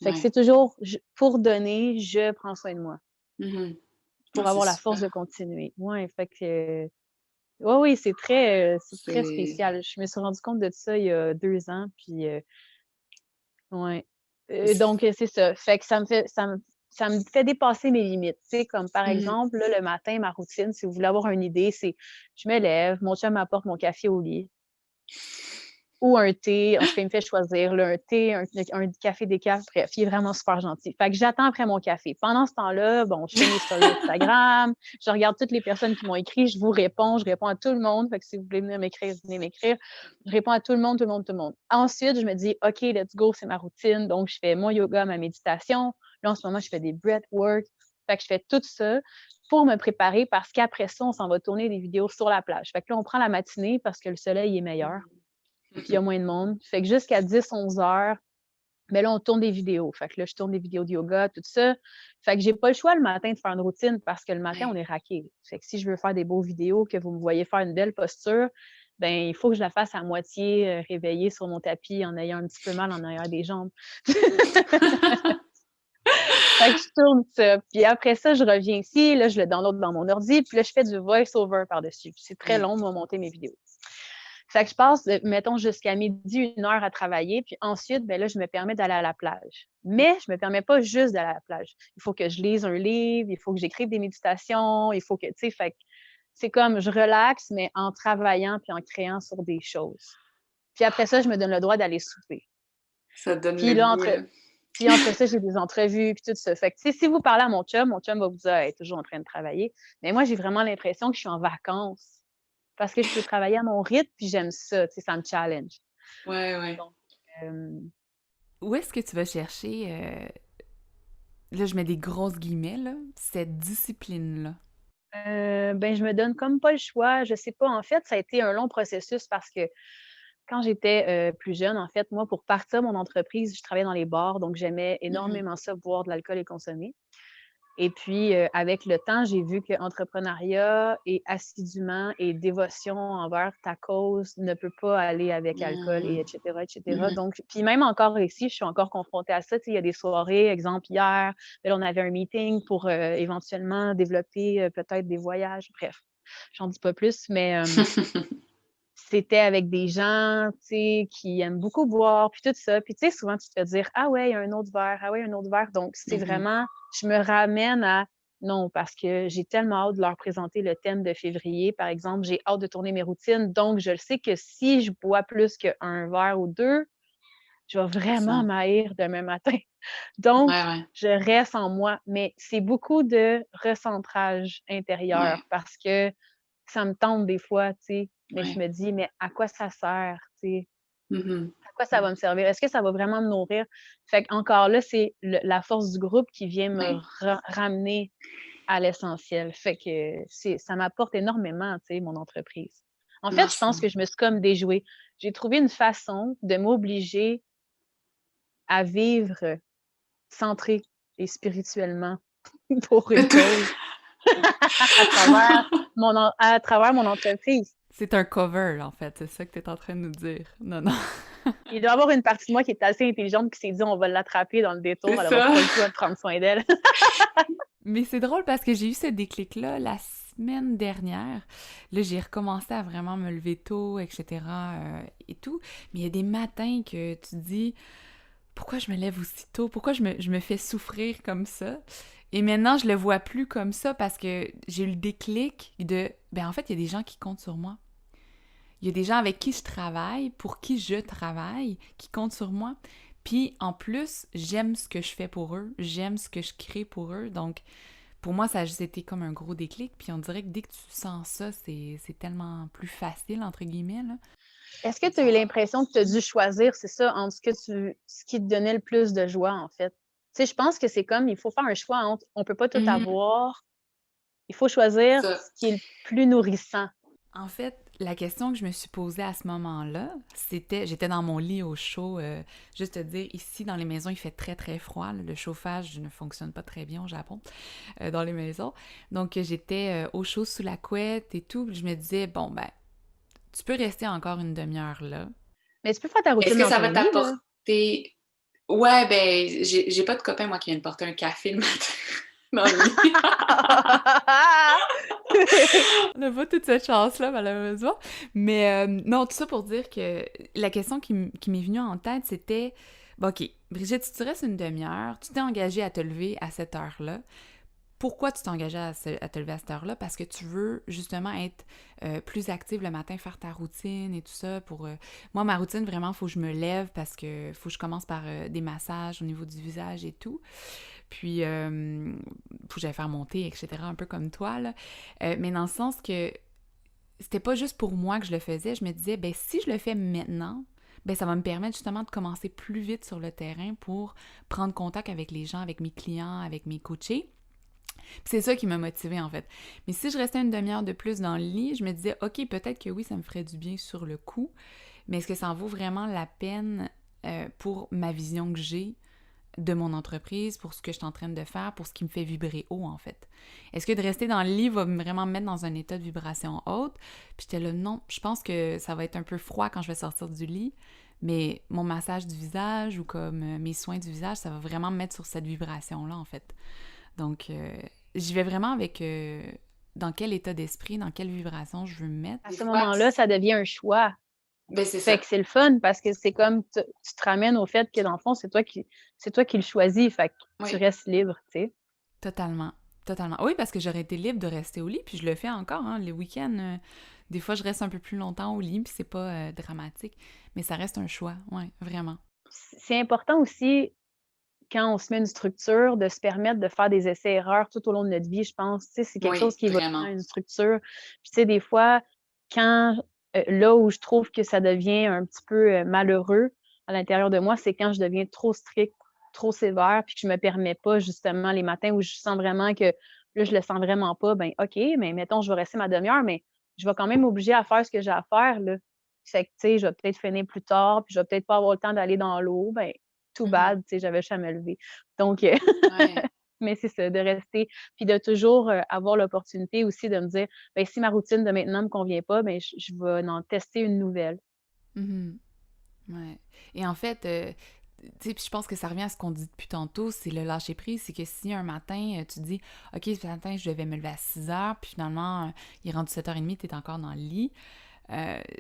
Fait que Ouais. c'est toujours pour donner, je prends soin de moi, Mhm. Ah, pour c'est avoir la force de super. continuer. Ouais, fait que oui, oui, c'est très C'est... spécial. Je me suis rendu compte de ça il y a 2 ans, puis ouais. c'est- Donc c'est ça. Fait que ça me fait dépasser mes limites. Tu sais, comme par Mhm. exemple, là, le matin, ma routine, si vous voulez avoir une idée, c'est je me lève, mon chum m'apporte mon café au lit ou un thé. En tout cas, il me fait choisir là, un thé, un café décaf, bref, il est vraiment super gentil. Fait que j'attends après mon café. Pendant ce temps-là, bon, je fais mes stories Instagram, je regarde toutes les personnes qui m'ont écrit, je réponds à tout le monde. Fait que si vous voulez venir m'écrire, venez m'écrire. Je réponds à tout le monde, tout le monde, tout le monde. Ensuite, je me dis, OK, let's go, c'est ma routine. Donc, je fais mon yoga, ma méditation. Là, en ce moment, je fais des breathwork. Fait que je fais tout ça pour me préparer parce qu'après ça, on s'en va tourner des vidéos sur la plage. Fait que là, on prend la matinée parce que le soleil est meilleur puis il y a moins de monde. Fait que jusqu'à 10-11 heures, mais là, on tourne des vidéos. Fait que là, je tourne des vidéos de yoga, tout ça. Fait que j'ai pas le choix le matin de faire une routine parce que le matin, on Ouais. est raqué. Fait que si je veux faire des beaux vidéos, que vous me voyez faire une belle posture, ben il faut que je la fasse à moitié réveillée sur mon tapis en ayant un petit peu mal en arrière des jambes. Fait que je tourne ça. Puis après ça, je reviens ici. Là, je le download dans mon ordi. Puis là, je fais du voice-over par-dessus. C'est très Ouais. long, moi, monter mes vidéos. Fait que je passe, mettons, jusqu'à midi, 1 heure à travailler, puis ensuite, ben là, je me permets d'aller à la plage. Mais je me permets pas juste d'aller à la plage. Il faut que je lise un livre, il faut que j'écrive des méditations, il faut que, tu sais, fait que c'est comme je relaxe, mais en travaillant puis en créant sur des choses. Puis après ça, je me donne le droit d'aller souper. Ça donne Puis le là, goût, là. puis entre ça, j'ai des entrevues, puis tout ça. Fait que, tu sais, si vous parlez à mon chum va vous dire, elle est toujours en train de travailler. Mais moi, j'ai vraiment l'impression que je suis en vacances parce que je peux travailler à mon rythme, puis j'aime ça, tu sais, ça me challenge. Ouais, ouais. Donc, euh, Où est-ce que tu vas chercher, là je mets des grosses guillemets, là, cette discipline-là? ben, je me donne comme pas le choix. Je sais pas. En fait, ça a été un long processus parce que quand j'étais plus jeune, en fait, moi, pour partir mon entreprise, je travaillais dans les bars, donc j'aimais Mhm. énormément ça, boire de l'alcool et consommer. Et puis, avec le temps, j'ai vu que entrepreneuriat et assidûment et dévotion envers ta cause ne peut pas aller avec alcool et Mhm. etc., etc. Mhm. Donc, puis même encore ici, je suis encore confrontée à ça. Tu sais, il y a des soirées, exemple hier, là, on avait un meeting pour éventuellement développer peut-être des voyages. Bref, j'en dis pas plus, mais c'était avec des gens, tu sais, qui aiment beaucoup boire, puis tout ça. Puis, tu sais, souvent, tu te fais dire: «Ah ouais, un autre verre. Ah ouais, un autre verre». Donc, c'est Mhm. vraiment je me ramène à non, parce que j'ai tellement hâte de leur présenter le thème de février, par exemple. J'ai hâte de tourner mes routines. Donc, je le sais que si je bois plus qu'un verre ou 2, je vais vraiment Ça. m'haïr demain matin. Donc, Ouais, ouais. je reste en moi. Mais c'est beaucoup de recentrage intérieur Ouais. parce que ça me tente des fois, tu sais, mais je Ouais. me dis: «Mais à quoi ça sert?» Tu sais? Mhm. À quoi ça va me servir? Est-ce que ça va vraiment me nourrir? Fait qu'encore là, c'est la force du groupe qui vient me Ouais. ramener à l'essentiel. Fait que ça m'apporte énormément, tu sais, mon entreprise. En Non, fait, je ça. pense que je me suis comme déjouée. J'ai trouvé une façon de m'obliger à vivre centrée et spirituellement pour une cause à travers mon entreprise. C'est un cover, en fait, c'est ça que tu es en train de nous dire. Non, non. Il doit y avoir une partie de moi qui est assez intelligente qui s'est dit: «On va l'attraper dans le C'est détour, elle aura ça. pas le choix de prendre soin d'elle». Mais c'est drôle parce que j'ai eu ce déclic-là la semaine dernière. Là, j'ai recommencé à vraiment me lever tôt, etc. Et tout. Mais il y a des matins que tu te dis, pourquoi je me lève aussi tôt? Pourquoi je me fais souffrir comme ça? Et maintenant, je le vois plus comme ça parce que j'ai eu le déclic de, ben en fait, il y a des gens qui comptent sur moi. Il y a des gens avec qui je travaille, pour qui je travaille, qui comptent sur moi. Puis en plus, j'aime ce que je fais pour eux, j'aime ce que je crée pour eux. Donc, pour moi, ça a juste été comme un gros déclic. Puis on dirait que dès que tu sens ça, c'est tellement plus facile, entre guillemets, là. Est-ce que tu as eu l'impression que tu as dû choisir, c'est ça, entre ce qui te donnait le plus de joie, en fait? Tu sais, je pense que c'est comme, il faut faire un choix entre on peut pas tout Mhm. avoir, il faut choisir Ça. ce qui est le plus nourrissant. En fait, la question que je me suis posée à ce moment-là, c'était, j'étais dans mon lit au chaud, juste te dire, ici dans les maisons, il fait très très froid, là, le chauffage ne fonctionne pas très bien au Japon, dans les maisons. Donc j'étais au chaud sous la couette et tout, puis je me disais, bon ben, tu peux rester encore une demi-heure là. Mais tu peux faire ta Est-ce routine que dans ça ton va lit, là. t'apporter... Ouais, ben, j'ai pas de copain, moi, qui vient me porter un café le matin dans le lit. On n'a pas toute cette chance-là, malheureusement. Mais non, tout ça pour dire que la question qui m'est venue en tête, c'était, bon, OK, Brigitte, si tu restes une demi-heure, tu t'es engagée à te lever à cette heure-là. Pourquoi tu t'es engagée à te lever à cette heure-là? Parce que tu veux justement être plus active le matin, faire ta routine et tout ça. Moi, ma routine, vraiment, il faut que je me lève parce que faut que je commence par des massages au niveau du visage et tout. Puis, faut que j'aille faire mon thé, etc., un peu comme toi, là. Mais dans le sens que c'était pas juste pour moi que je le faisais. Je me disais, ben si je le fais maintenant, ben ça va me permettre justement de commencer plus vite sur le terrain pour prendre contact avec les gens, avec mes clients, avec mes coachés. Puis c'est ça qui m'a motivée, en fait. Mais si je restais une demi-heure de plus dans le lit, je me disais, OK, peut-être que oui, ça me ferait du bien sur le coup, mais est-ce que ça en vaut vraiment la peine pour ma vision que j'ai de mon entreprise, pour ce que je suis en train de faire, pour ce qui me fait vibrer haut, en fait? Est-ce que de rester dans le lit va vraiment me mettre dans un état de vibration haute? Puis j'étais là, non, je pense que ça va être un peu froid quand je vais sortir du lit, mais mon massage du visage ou comme mes soins du visage, ça va vraiment me mettre sur cette vibration-là, en fait. Donc, j'y vais vraiment avec dans quel état d'esprit, dans quelle vibration je veux me mettre. À Des ce fois, moment-là, ça devient un choix. ben, c'est Fait ça. que c'est le fun parce que c'est comme tu te ramènes au fait que dans le fond, c'est toi qui le choisis. Fait que tu Oui, restes libre, tu sais. Totalement. Totalement. Oui, parce que j'aurais été libre de rester au lit, puis je le fais encore, hein, les week-ends. Des fois, je reste un peu plus longtemps au lit, puis c'est pas dramatique, mais ça reste un choix, ouais, vraiment. C'est important aussi, quand on se met une structure, de se permettre de faire des essais-erreurs tout au long de notre vie, je pense. Tu sais, c'est quelque chose oui, qui évolue dans vraiment. une structure. Puis tu sais, des fois, quand là où je trouve que ça devient un petit peu, malheureux à l'intérieur de moi, c'est quand je deviens trop stricte, trop sévère, puis que je me permets pas justement les matins où je sens vraiment que là, je le sens vraiment pas, ben OK, mais mettons, je vais rester ma demi-heure, mais je vais quand même m'obliger à faire ce que j'ai à faire, là. Fait que, tu sais, je vais peut-être finir plus tard, puis je vais peut-être pas avoir le temps d'aller dans l'eau, ben too Mhm. bad, tu sais, j'avais juste à me lever. Donc Ouais. mais c'est ça, de rester puis de toujours, avoir l'opportunité aussi de me dire: «Ben, si ma routine de maintenant me convient pas, ben, je vais en tester une nouvelle». Mhm. Ouais. Et en fait, tu sais, puis je pense que ça revient à ce qu'on dit depuis tantôt, c'est le lâcher prise. C'est que si un matin, tu dis, OK, ce matin, je devais me lever à 6 heures, puis finalement, il est rendu 7h30, tu es encore dans le lit,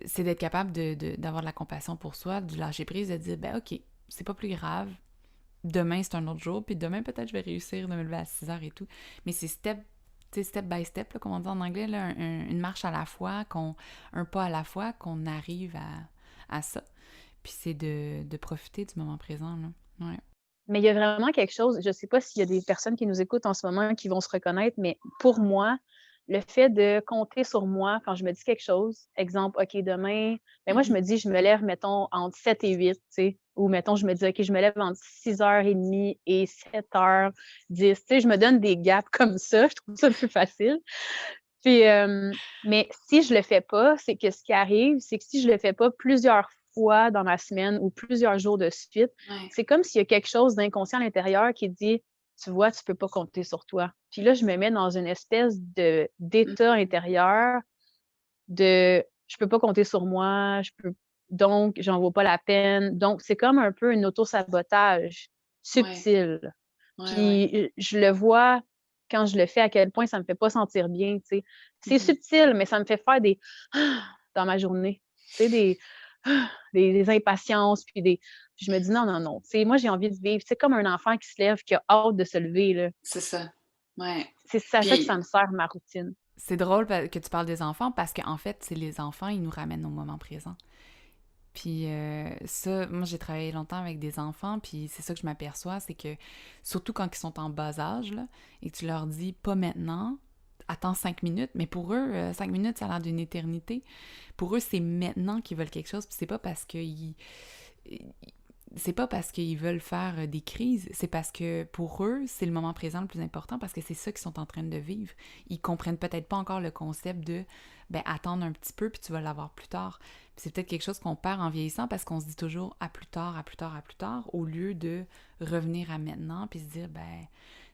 c'est d'être capable d'avoir de la compassion pour soi, du lâcher prise, de dire, ben OK, c'est pas plus grave. Demain, c'est un autre jour, puis demain, peut-être, je vais réussir de me lever à 6 heures et tout. Mais c'est tu sais, step by step, là, comme on dit en anglais, là, une marche à la fois, un pas à la fois, qu'on arrive à ça. Puis c'est de profiter du moment présent, là. Ouais. Mais il y a vraiment quelque chose, je sais pas s'il y a des personnes qui nous écoutent en ce moment qui vont se reconnaître, mais pour moi, le fait de compter sur moi quand je me dis quelque chose, exemple, OK, demain, ben moi, je me Mhm. dis, je me lève, mettons, entre 7 et 8, tu sais, ou mettons, je me dis, OK, je me lève entre 6h30 et 7h10, tu sais, je me donne des gaps comme ça, je trouve ça plus facile. Puis, mais si je le fais pas, c'est que ce qui arrive, c'est que si je le fais pas plusieurs fois dans ma semaine ou plusieurs jours de suite, Ouais. c'est comme s'il y a quelque chose d'inconscient à l'intérieur qui dit: «Tu vois, tu peux pas compter sur toi». Puis là, je me mets dans une espèce d'état Mhm. intérieur de: «Je peux pas compter sur moi, je peux donc j'en vaux pas la peine». Donc c'est comme un peu un auto-sabotage Ouais. subtil. Ouais, ouais. Puis, je le vois quand je le fais, à quel point ça me fait pas sentir bien, tu sais. C'est Mhm. subtil, mais ça me fait faire des dans ma journée. Tu sais, des impatiences, puis je me dis: «Non, non, non». Tu sais, moi, j'ai envie de vivre. C'est comme un enfant qui se lève, qui a hâte de se lever, là. C'est ça. Ouais. C'est à ça que ça Puis, me sert, ma routine. C'est drôle que tu parles des enfants parce qu'en fait, c'est les enfants, ils nous ramènent au moment présent. Puis ça, moi j'ai travaillé longtemps avec des enfants, puis c'est ça que je m'aperçois, c'est que surtout quand ils sont en bas âge, là, et que tu leur dis pas maintenant, attends 5 minutes, mais pour eux, 5 minutes, ça a l'air d'une éternité. Pour eux, c'est maintenant qu'ils veulent quelque chose, puis c'est pas parce qu'ils veulent faire des crises, c'est parce que pour eux, c'est le moment présent le plus important parce que c'est ça qu'ils sont en train de vivre. Ils comprennent peut-être pas encore le concept de ben attendre un petit peu puis tu vas l'avoir plus tard. Puis c'est peut-être quelque chose qu'on perd en vieillissant parce qu'on se dit toujours à plus tard, à plus tard, à plus tard, au lieu de revenir à maintenant puis se dire ben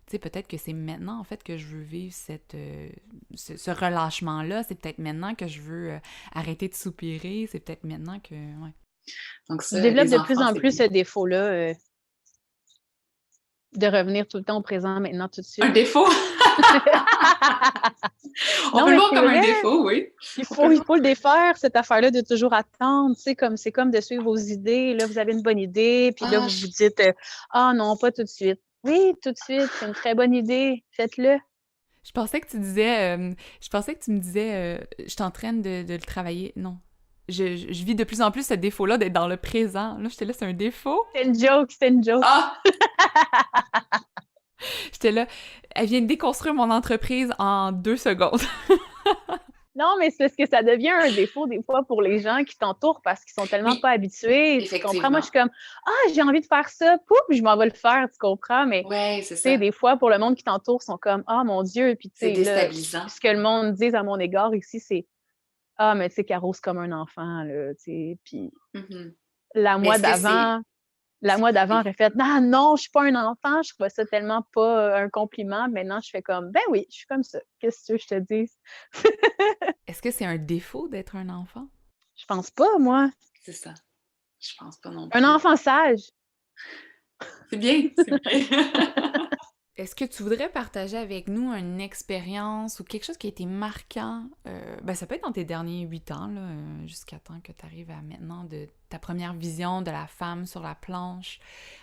tu sais peut-être que c'est maintenant en fait que je veux vivre ce relâchement-là, c'est peut-être maintenant que je veux arrêter de soupirer, c'est peut-être maintenant que ouais. donc Je ça, développe les de plus enfants, en c'est plus bien. ce défaut-là, De revenir tout le temps au présent, maintenant, tout de Un suite. défaut? On Non, peut le mais voir c'est comme un vrai, défaut, oui. il On peut faut, le il voir. faut le défaire, cette affaire-là de toujours attendre, tu sais, c'est comme de suivre vos idées. Là, vous avez une bonne idée, puis là, Ah, vous vous dites, ah non, pas tout de suite. Oui, tout de suite, c'est une très bonne idée, faites-le. Je pensais que tu disais, je pensais que tu me disais, je suis en train de le travailler. Non. Je vis de plus en plus ce défaut-là d'être dans le présent. Là, j'étais là, c'est un défaut. C'est une joke. ah, J'étais là, elle vient de déconstruire mon entreprise en 2 secondes. Non, mais c'est parce que ça devient un défaut des fois pour les gens qui t'entourent parce qu'ils sont tellement oui, pas habitués. Tu comprends? Moi, je effectivement. suis comme, ah, j'ai envie de faire ça, pouf, je m'en vais le faire, tu comprends? Mais Ouais, c'est tu sais, ça. des fois, pour le monde qui t'entoure, sont comme, ah, mon Dieu, puis tu C'est sais, là, déstabilisant. ce que le monde dit à mon égard ici, c'est, ah, mais tu sais, Caro, c'est comme un enfant, là, tu sais, puis Mhm. la Mais mois est-ce que d'avant, la c'est mois un d'avant défaut? aurait fait, non, non, je suis pas un enfant, je trouvais ça tellement pas un compliment. Maintenant, je fais comme, ben oui, je suis comme ça. Qu'est-ce que tu veux que je te dise? Est-ce que c'est un défaut d'être un enfant? Je pense pas, moi. C'est ça. Je pense pas non Un plus. enfant sage. C'est bien, c'est bien. Est-ce que tu voudrais partager avec nous une expérience ou quelque chose qui a été marquant? Ben, ça peut être dans tes derniers 8 ans, là, jusqu'à temps que tu arrives à maintenant de ta première vision de la femme sur la planche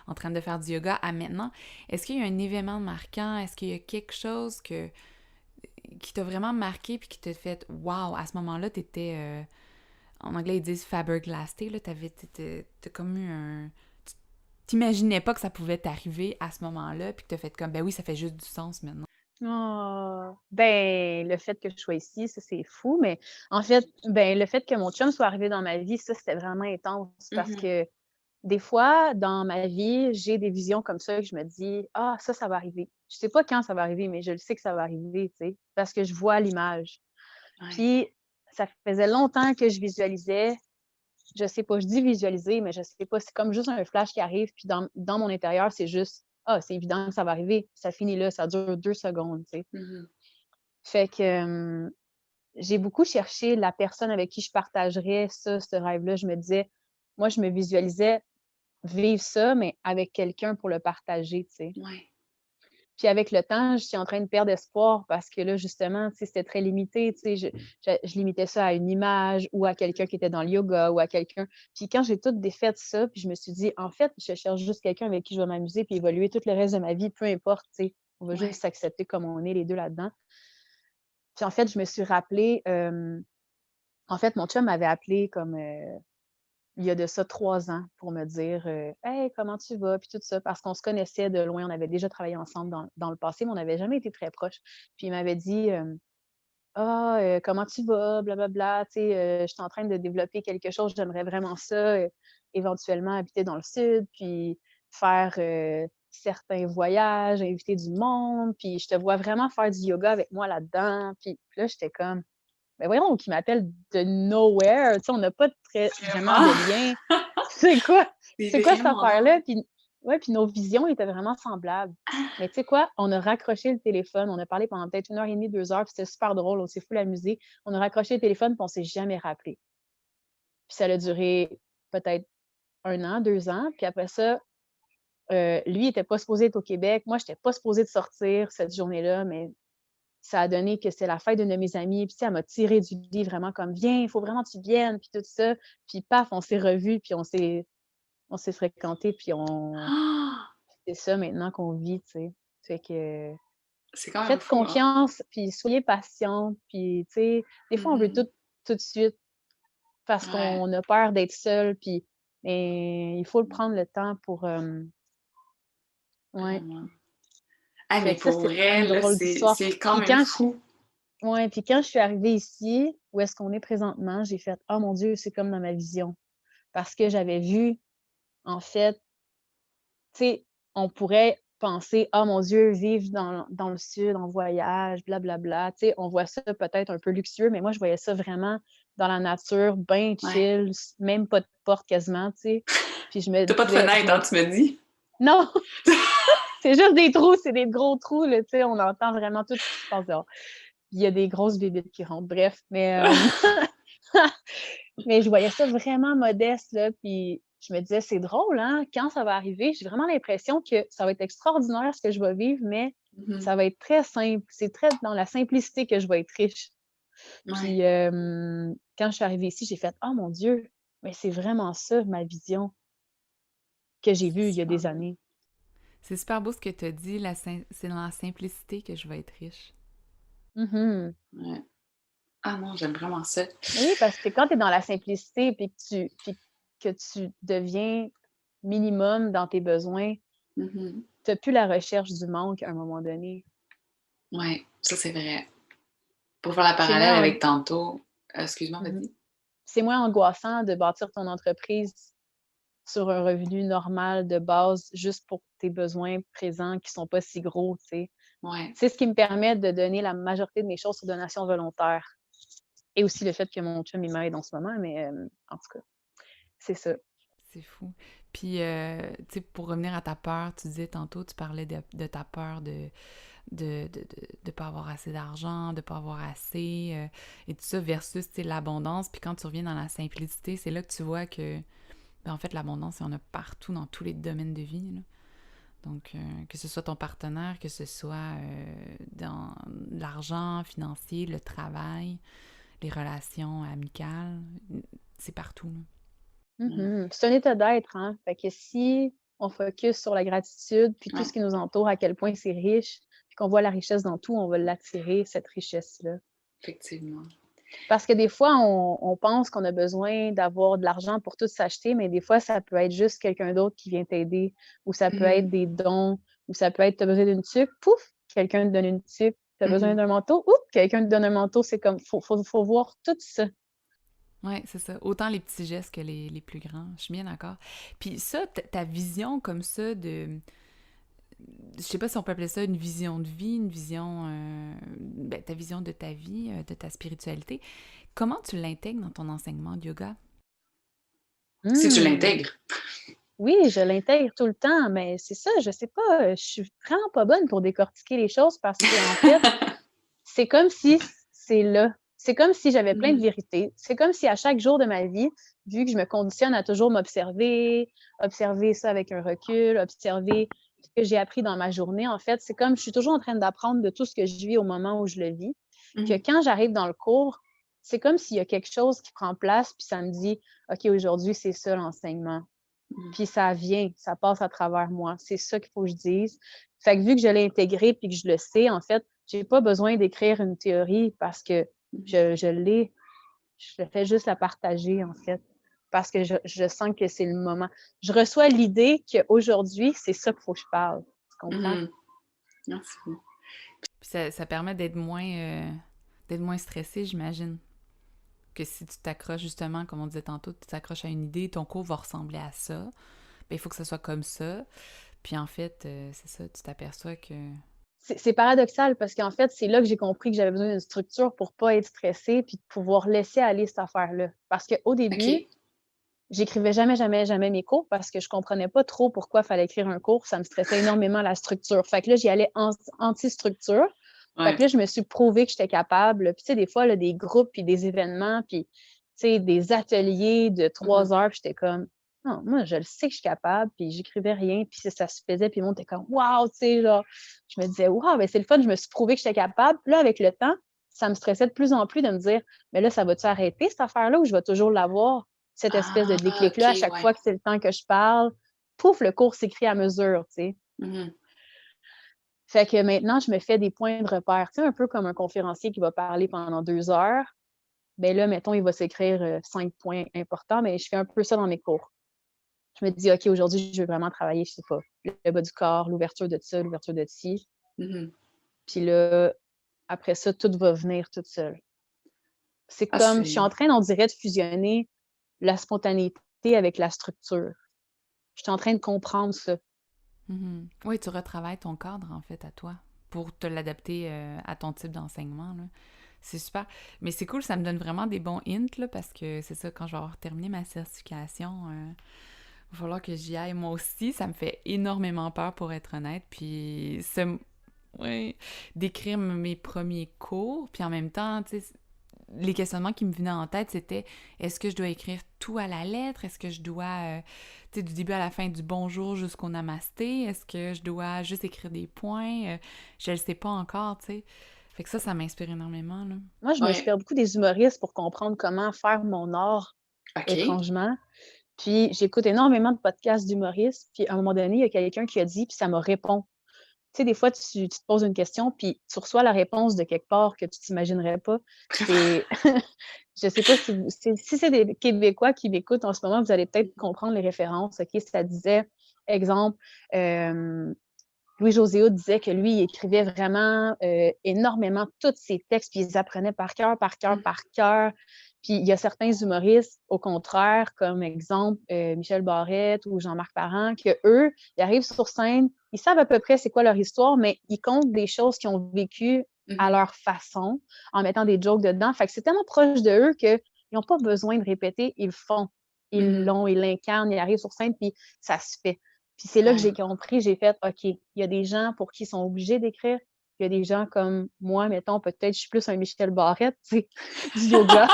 en train de faire du yoga à maintenant. Est-ce qu'il y a un événement marquant? Est-ce qu'il y a quelque chose qui t'a vraiment marqué puis qui t'a fait wow, à ce moment-là, t'étais en anglais ils disent Faberglasté, là, t'as comme eu un. T'imaginais pas que ça pouvait t'arriver à ce moment-là, puis que t'as fait comme, ben oui, ça fait juste du sens maintenant. Oh, ben, le fait que je sois ici, ça, c'est fou. Mais en fait, ben, le fait que mon chum soit arrivé dans ma vie, ça, c'était vraiment intense parce Mhm. que des fois, dans ma vie, j'ai des visions comme ça que je me dis, ah, ça va arriver. Je sais pas quand ça va arriver, mais je le sais que ça va arriver, tu sais, parce que je vois l'image. Ouais. Puis, ça faisait longtemps que je visualisais. Je sais pas, je dis visualiser, mais je sais pas, c'est comme juste un flash qui arrive, puis dans mon intérieur, c'est juste, ah, c'est évident que ça va arriver, ça finit là, ça dure 2 secondes, tu sais. Mhm. Fait que j'ai beaucoup cherché la personne avec qui je partagerais ça, ce rêve-là. Je me disais, moi, je me visualisais vivre ça, mais avec quelqu'un pour le partager, tu sais. Ouais. Puis avec le temps, je suis en train de perdre espoir parce que là, justement, tu sais, c'était très limité, tu sais, je limitais ça à une image ou à quelqu'un qui était dans le yoga ou à quelqu'un. Puis quand j'ai tout défait ça, puis je me suis dit, en fait, je cherche juste quelqu'un avec qui je vais m'amuser puis évoluer tout le reste de ma vie, peu importe, tu sais. On va Ouais. juste s'accepter comme on est les deux là-dedans. Puis en fait, je me suis rappelé, en fait, mon chum m'avait appelé comme il y a de ça 3 ans pour me dire Hey, comment tu vas? Puis tout ça, parce qu'on se connaissait de loin, on avait déjà travaillé ensemble dans le passé, mais on n'avait jamais été très proches. Puis il m'avait dit Ah, comment tu vas? Blablabla, tu sais, je suis en train de développer quelque chose, j'aimerais vraiment ça, éventuellement habiter dans le sud, puis faire certains voyages, inviter du monde, puis je te vois vraiment faire du yoga avec moi là-dedans. Puis là, j'étais comme ben voyons, qui m'appelle de nowhere, tu sais, on n'a pas vraiment Vraiment, de lien. C'est quoi c'est c'est quoi cette vraiment drôle. affaire-là? Puis ouais, puis nos visions étaient vraiment semblables. Mais tu sais quoi? On a raccroché le téléphone, on a parlé pendant peut-être 1 heure et demie, 2 heures, puis c'était super drôle, on s'est full amusés. On a raccroché le téléphone, puis on s'est jamais rappelé. Puis ça a duré peut-être 1 an, 2 ans, puis après ça, lui, il était pas supposé être au Québec. Moi, j'étais pas supposée de sortir cette journée-là, mais ça a donné que c'était la fête d'une de mes amies. Puis, tu sais, elle m'a tiré du lit vraiment comme, viens, il faut vraiment que tu viennes, puis tout ça. Puis, paf, on s'est revus, puis on s'est fréquentés, puis Ah! c'est ça maintenant qu'on vit, tu sais. Fait que C'est quand même faites fou, hein? confiance, puis soyez patient, puis, tu sais, des fois, on veut Mhm. tout de suite parce Ouais, qu'on a peur d'être seul, puis mais il faut le prendre le temps pour, ouais. vraiment. Ah, Fait mais que ça, pour c'est vraiment vrai, une là, drôle c'est d'histoire. c'est quand Puis même quand fou. Ouais, puis quand je suis arrivée ici, où est-ce qu'on est présentement, j'ai fait: «Oh mon Dieu, c'est comme dans ma vision». Parce que j'avais vu, en fait, tu sais, on pourrait penser: «Oh mon Dieu, vivre dans le sud, en voyage, blablabla». Tu sais, on voit ça peut-être un peu luxueux, mais moi, je voyais ça vraiment dans la nature, bien Ouais. chill, même pas de porte quasiment, tu sais. Puis je me T'as pas de disais je fenêtre, me hein, tu me dis? non, c'est juste des trous, c'est des gros trous, là, tu sais, on entend vraiment tout ce qui se passe dehors. Il y a des grosses bébites qui rentrent, bref, mais mais je voyais ça vraiment modeste, là, puis je me disais, c'est drôle, hein, quand ça va arriver, j'ai vraiment l'impression que ça va être extraordinaire ce que je vais vivre, mais Mhm. ça va être très simple. C'est très dans la simplicité que je vais être riche. Ouais, Puis, quand je suis arrivée ici, j'ai fait: «Oh mon Dieu, mais c'est vraiment ça ma vision que j'ai c'est vue il y a super des beau. années». C'est super beau ce que tu as dit, c'est dans la simplicité que je vais être riche. Mmh. Ouais. Ah non, j'aime vraiment ça. Oui, parce que quand tu es dans la simplicité puis que tu deviens minimum dans tes besoins, Mhm. tu as plus la recherche du manque à un moment donné. Ouais, ça c'est vrai. Pour faire la C'est parallèle moins avec tantôt, excuse-moi, mmh vas-y. c'est moins angoissant de bâtir ton entreprise sur un revenu normal de base juste pour tes besoins présents qui sont pas si gros, tu sais. Ouais, C'est ce qui me permet de donner la majorité de mes choses sur donation volontaire et aussi le fait que mon chum, il m'aide en ce moment, mais en tout cas, c'est ça. C'est fou. Puis, tu sais, pour revenir à ta peur, tu disais tantôt, tu parlais de ta peur de pas avoir assez d'argent, de pas avoir assez, et tout ça versus, tu sais, l'abondance. Puis quand tu reviens dans la simplicité, c'est là que tu vois que, ben, en fait, l'abondance, il y en a partout dans tous les domaines de vie, là. Donc, que ce soit ton partenaire, que ce soit dans l'argent financier, le travail, les relations amicales, c'est partout, là. mmh, Mmh. C'est un état d'être, hein. Fait que si on focus sur la gratitude, puis tout ouais, ce qui nous entoure, à quel point c'est riche, puis qu'on voit la richesse dans tout, on va l'attirer, cette richesse-là. effectivement. Parce que des fois, on pense qu'on a besoin d'avoir de l'argent pour tout s'acheter, mais des fois, ça peut être juste quelqu'un d'autre qui vient t'aider, ou ça peut être Mmh, des dons, ou ça peut être tu as besoin d'une tuque, pouf, quelqu'un te donne une tuque. Tu as besoin mmh. d'un manteau, oups, quelqu'un te donne un manteau. C'est comme faut voir tout ça. Ouais, c'est ça. Autant les petits gestes que les plus grands. Je suis bien d'accord. Puis ça, ta vision comme ça de... Je sais pas si on peut appeler ça une vision de vie, une vision... ben, ta vision de ta vie, de ta spiritualité. Comment tu l'intègres dans ton enseignement de yoga? Si tu Mmh. l'intègres. Oui, je l'intègre tout le temps, mais c'est ça, je sais pas, je suis vraiment pas bonne pour décortiquer les choses parce qu'en fait, c'est comme si c'est là. C'est comme si j'avais plein de Mmh, vérités. C'est comme si à chaque jour de ma vie, vu que je me conditionne à toujours m'observer, observer ça avec un recul, observer ce que j'ai appris dans ma journée, en fait, c'est comme je suis toujours en train d'apprendre de tout ce que je vis au moment où je le vis, que mmh, quand j'arrive dans le cours, c'est comme s'il y a quelque chose qui prend place, puis ça me dit: «OK, aujourd'hui, c'est ça l'enseignement». mmh, Puis ça vient, ça passe à travers moi. C'est ça qu'il faut que je dise. Fait que vu que je l'ai intégré puis que je le sais, en fait, j'ai pas besoin d'écrire une théorie parce que mmh. je l'ai. Je fais juste la partager, en fait, parce que je sens que c'est le moment. Je reçois l'idée qu'aujourd'hui, c'est ça qu'il faut que je parle. Tu comprends? Mmh. Ah, c'est beau. Puis ça permet d'être moins stressé, j'imagine. Que si tu t'accroches justement, comme on disait tantôt, tu t'accroches à une idée, ton cours va ressembler à ça. Ben, il faut que ça soit comme ça. Puis en fait, c'est ça, tu t'aperçois que... C'est paradoxal parce qu'en fait, c'est là que j'ai compris que j'avais besoin d'une structure pour pas être stressée puis de pouvoir laisser aller cette affaire-là. Parce qu'au début, OK. j'écrivais jamais, jamais, jamais mes cours parce que je comprenais pas trop pourquoi il fallait écrire un cours. Ça me stressait énormément la structure. Fait que là, j'y allais anti-structure. Fait Ouais. que là, je me suis prouvé que j'étais capable. Puis tu sais, des fois, là, des groupes, puis des événements, puis tu sais, des ateliers de Mmh. 3 heures, puis j'étais comme: «Non, moi, je le sais que je suis capable», puis j'écrivais rien, puis ça se faisait, puis le monde était comme: «Waouh!» Tu sais, genre, je me disais: «Waouh, ben c'est le fun, je me suis prouvé que j'étais capable». Puis là, avec le temps, ça me stressait de plus en plus de me dire: «Mais là, ça va-tu arrêter cette affaire-là ou je vais toujours l'avoir?» Cette espèce de Ah, déclic-là, à OK, chaque ouais. fois que c'est le temps que je parle, pouf, le cours s'écrit à mesure, tu sais. Mmh. Fait que maintenant, je me fais des points de repère, tu sais, un peu comme un conférencier qui va parler pendant 2 heures. Ben là, mettons, il va s'écrire 5 points importants, mais je fais un peu ça dans mes cours. Je me dis: «OK, aujourd'hui, je veux vraiment travailler, je sais pas, le bas du corps, l'ouverture de ça, l'ouverture de ci». Mmh. Puis là, après ça, tout va venir toute seule. C'est Ah, comme je suis c'est en train, on dirait, de fusionner la spontanéité avec la structure. Je suis en train de comprendre ça. Mhm. Oui, tu retravailles ton cadre, en fait, à toi, pour te l'adapter à ton type d'enseignement, là. C'est super. Mais c'est cool, ça me donne vraiment des bons hints, là, parce que c'est ça, quand je vais avoir terminé ma certification, il va falloir que j'y aille moi aussi. Ça me fait énormément peur, pour être honnête. Puis, ouais, d'écrire mes premiers cours, puis en même temps, tu sais, les questionnements qui me venaient en tête, c'était est-ce que je dois écrire tout à la lettre? Est-ce que je dois, tu sais, du début à la fin du bonjour jusqu'au namasté? Est-ce que je dois juste écrire des points? Je le sais pas encore, tu sais. Fait que ça m'inspire énormément, là. Moi, je Ouais. m'inspire beaucoup des humoristes pour comprendre comment faire mon art, OK. étrangement. Puis j'écoute énormément de podcasts d'humoristes, puis à un moment donné, il y a quelqu'un qui a dit, puis ça me répond. Tu sais, des fois, tu te poses une question, puis tu reçois la réponse de quelque part que tu t'imaginerais pas. C'est je sais pas si c'est des Québécois qui m'écoutent en ce moment, vous allez peut-être comprendre les références, OK? Ça disait, exemple, Louis-José Hood disait que lui, il écrivait vraiment, énormément tous ses textes, puis il les apprenait par cœur, par cœur, Mmh. par cœur. Puis il y a certains humoristes, au contraire, comme exemple, Michel Barrette ou Jean-Marc Parent, qu'eux, ils arrivent sur scène, ils savent à peu près c'est quoi leur histoire, mais ils comptent des choses qu'ils ont vécues à Mmh. leur façon, en mettant des jokes dedans. Fait que c'est tellement proche de eux qu'ils n'ont pas besoin de répéter, ils le font. Ils Mmh. l'ont, ils l'incarnent, ils arrivent sur scène, puis ça se fait. Puis c'est là que j'ai Ouais. compris, j'ai fait: «OK, il y a des gens pour qui ils sont obligés d'écrire, il y a des gens comme moi, mettons, peut-être je suis plus un Michel Barrette, tu sais, du yoga».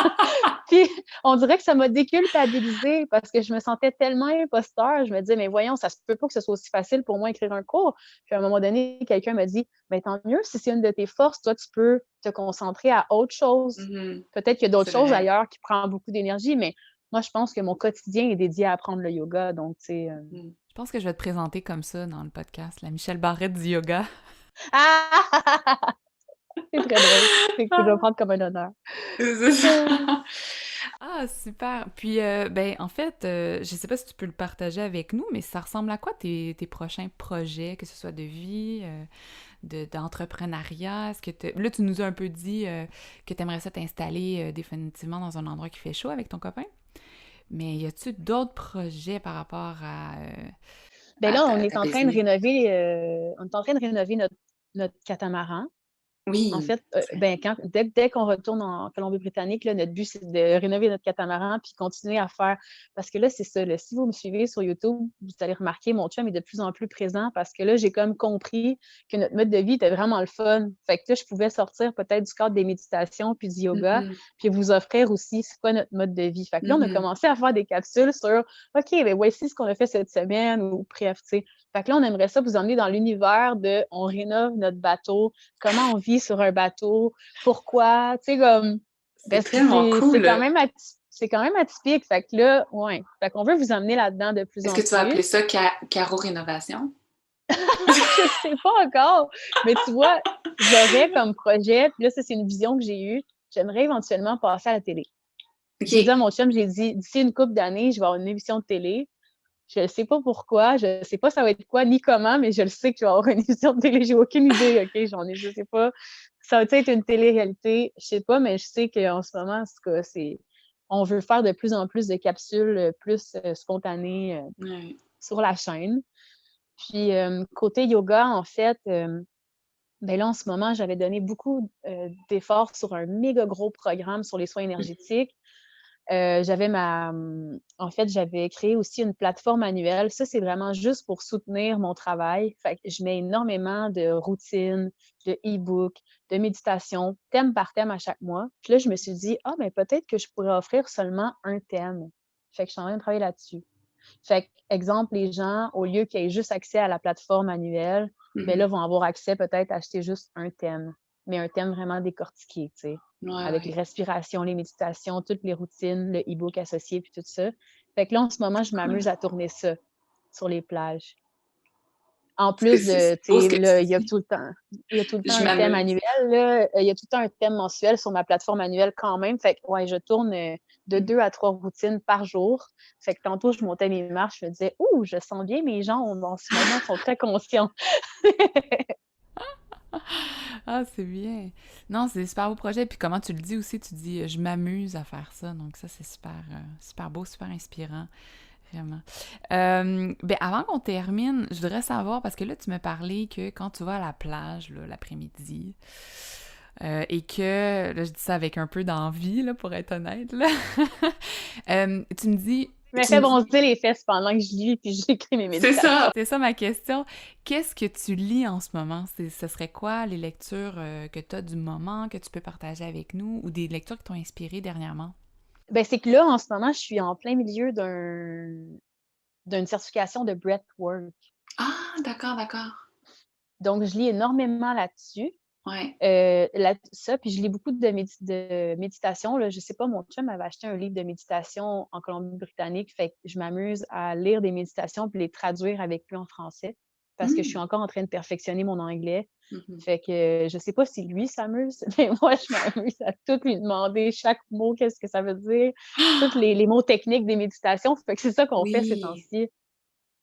Puis on dirait que ça m'a déculpabilisée parce que je me sentais tellement imposteur. Je me disais: «Mais voyons, ça se peut pas que ce soit aussi facile pour moi écrire un cours». Puis à un moment donné, quelqu'un m'a dit: «Ben tant mieux si c'est une de tes forces, toi tu peux te concentrer à autre chose. Mmh. Peut-être qu'il y a d'autres C'est choses vrai. ailleurs qui prend beaucoup d'énergie, mais moi je pense que mon quotidien est dédié à apprendre le yoga, donc tu sais, Mmh. Je pense que je vais te présenter comme ça dans le podcast, la Michelle Barrette du yoga. Ah! C'est très drôle. C'est que je vais le prendre comme un honneur. C'est ça. Ah, super! Puis, ben, en fait, je sais pas si tu peux le partager avec nous, mais ça ressemble à quoi tes prochains projets, que ce soit de vie, d'entrepreneuriat? Est-ce que là, tu nous as un peu dit que tu aimerais ça t'installer définitivement dans un endroit qui fait chaud avec ton copain. Mais y a-tu d'autres projets par rapport à... Ben À là, ta business. on est en train de rénover notre catamaran. En Oui. fait, ben, dès qu'on retourne en Colombie-Britannique, là, notre but, c'est de rénover notre catamaran puis continuer à faire parce que là, c'est ça, là, si vous me suivez sur YouTube, vous allez remarquer, mon chum est de plus en plus présent parce que là, j'ai comme compris que notre mode de vie était vraiment le fun. Fait que là, je pouvais sortir peut-être du cadre des méditations puis du yoga, Mmh. puis vous offrir aussi c'est quoi notre mode de vie. Fait que là, on a Mmh. commencé à faire des capsules sur OK, ben voici ce qu'on a fait cette semaine ou bref, tu sais. Fait que là, on aimerait ça vous emmener dans l'univers de on rénove notre bateau, comment on vit sur un bateau, pourquoi, tu sais, comme, C'est parce que tellement c'est quand cool. même c'est quand même atypique. Fait que là, ouais. Fait qu'on veut vous emmener là-dedans de plus Est-ce que en tu vas appeler plus. ça Caro Rénovation? Je sais pas encore, mais tu vois, j'aurais comme projet, puis là, ça, c'est une vision que j'ai eue. J'aimerais éventuellement passer à la télé. J'ai dit à OK. mon chum, j'ai dit, d'ici une couple d'années, je vais avoir une émission de télé. Je ne sais pas pourquoi, je ne sais pas ça va être quoi ni comment, mais je le sais que je vais avoir une émission de télé. J'ai aucune idée, OK? Je sais pas. Ça va être une télé-réalité? Je sais pas, mais je sais qu'en ce moment, en tout cas, on veut faire de plus en plus de capsules plus spontanées Ouais. sur la chaîne. Puis, côté yoga, en fait, ben là, en ce moment, j'avais donné beaucoup d'efforts sur un méga gros programme sur les soins Mmh. énergétiques. En fait, j'avais créé aussi une plateforme annuelle. Ça, c'est vraiment juste pour soutenir mon travail. Fait que je mets énormément de routines, de e-books, de méditation, thème par thème à chaque mois. Puis là, je me suis dit: «Ah, ben peut-être que je pourrais offrir seulement un thème». Fait que je suis en train de travailler là-dessus. Fait que, exemple, les gens, au lieu qu'ils aient juste accès à la plateforme annuelle, ben Mmh. là, vont avoir accès peut-être à acheter juste un thème, mais un thème vraiment décortiqué, tu sais, Ouais, avec les ouais. respirations, les méditations, toutes les routines, le e-book associé, puis tout ça. Fait que là, en ce moment, je m'amuse Cool. à tourner ça sur les plages. En C'est plus c'est de, c'est tu beau ce sais, que là, tu dis. il y a tout le temps Je un thème m'amuse. annuel, là, il y a tout le temps un thème mensuel sur ma plateforme annuelle quand même. Fait que, ouais, je tourne de Mmh. 2 à 3 routines par jour. Fait que tantôt, je montais mes marches, je me disais, ouh, je sens bien mes jambes en ce moment, sont très conscients. Ah, c'est bien! Non, c'est des super beau projet. Puis comment tu le dis aussi, tu dis je m'amuse à faire ça. Donc ça, c'est super, super beau, super inspirant. Vraiment. Ben avant qu'on termine, je voudrais savoir, parce que là, tu me parlais que quand tu vas à la plage, là, l'après-midi, et que, là, je dis ça avec un peu d'envie, là, pour être honnête, là, tu me dis, me fait bronzer les fesses pendant que je lis puis j'écris mes C'est méditations. ça! C'est ça ma question. Qu'est-ce que tu lis en ce moment? Ce serait quoi les lectures que tu as du moment, que tu peux partager avec nous, ou des lectures qui t'ont inspiré dernièrement? Ben, c'est que là, en ce moment, je suis en plein milieu d'une certification de breathwork. Ah, d'accord. Donc, je lis énormément là-dessus. Ouais. Ça, puis je lis beaucoup de méditation. Là. Je sais pas, mon chum m'avait acheté un livre de méditation en Colombie-Britannique, fait que je m'amuse à lire des méditations puis les traduire avec lui en français parce que je suis encore en train de perfectionner mon anglais. Mhm. Fait que je sais pas si lui s'amuse, mais moi, je m'amuse à tout lui demander chaque mot, qu'est-ce que ça veut dire, tous les mots techniques des méditations. Fait que c'est ça qu'on fait ces Oui. temps-ci.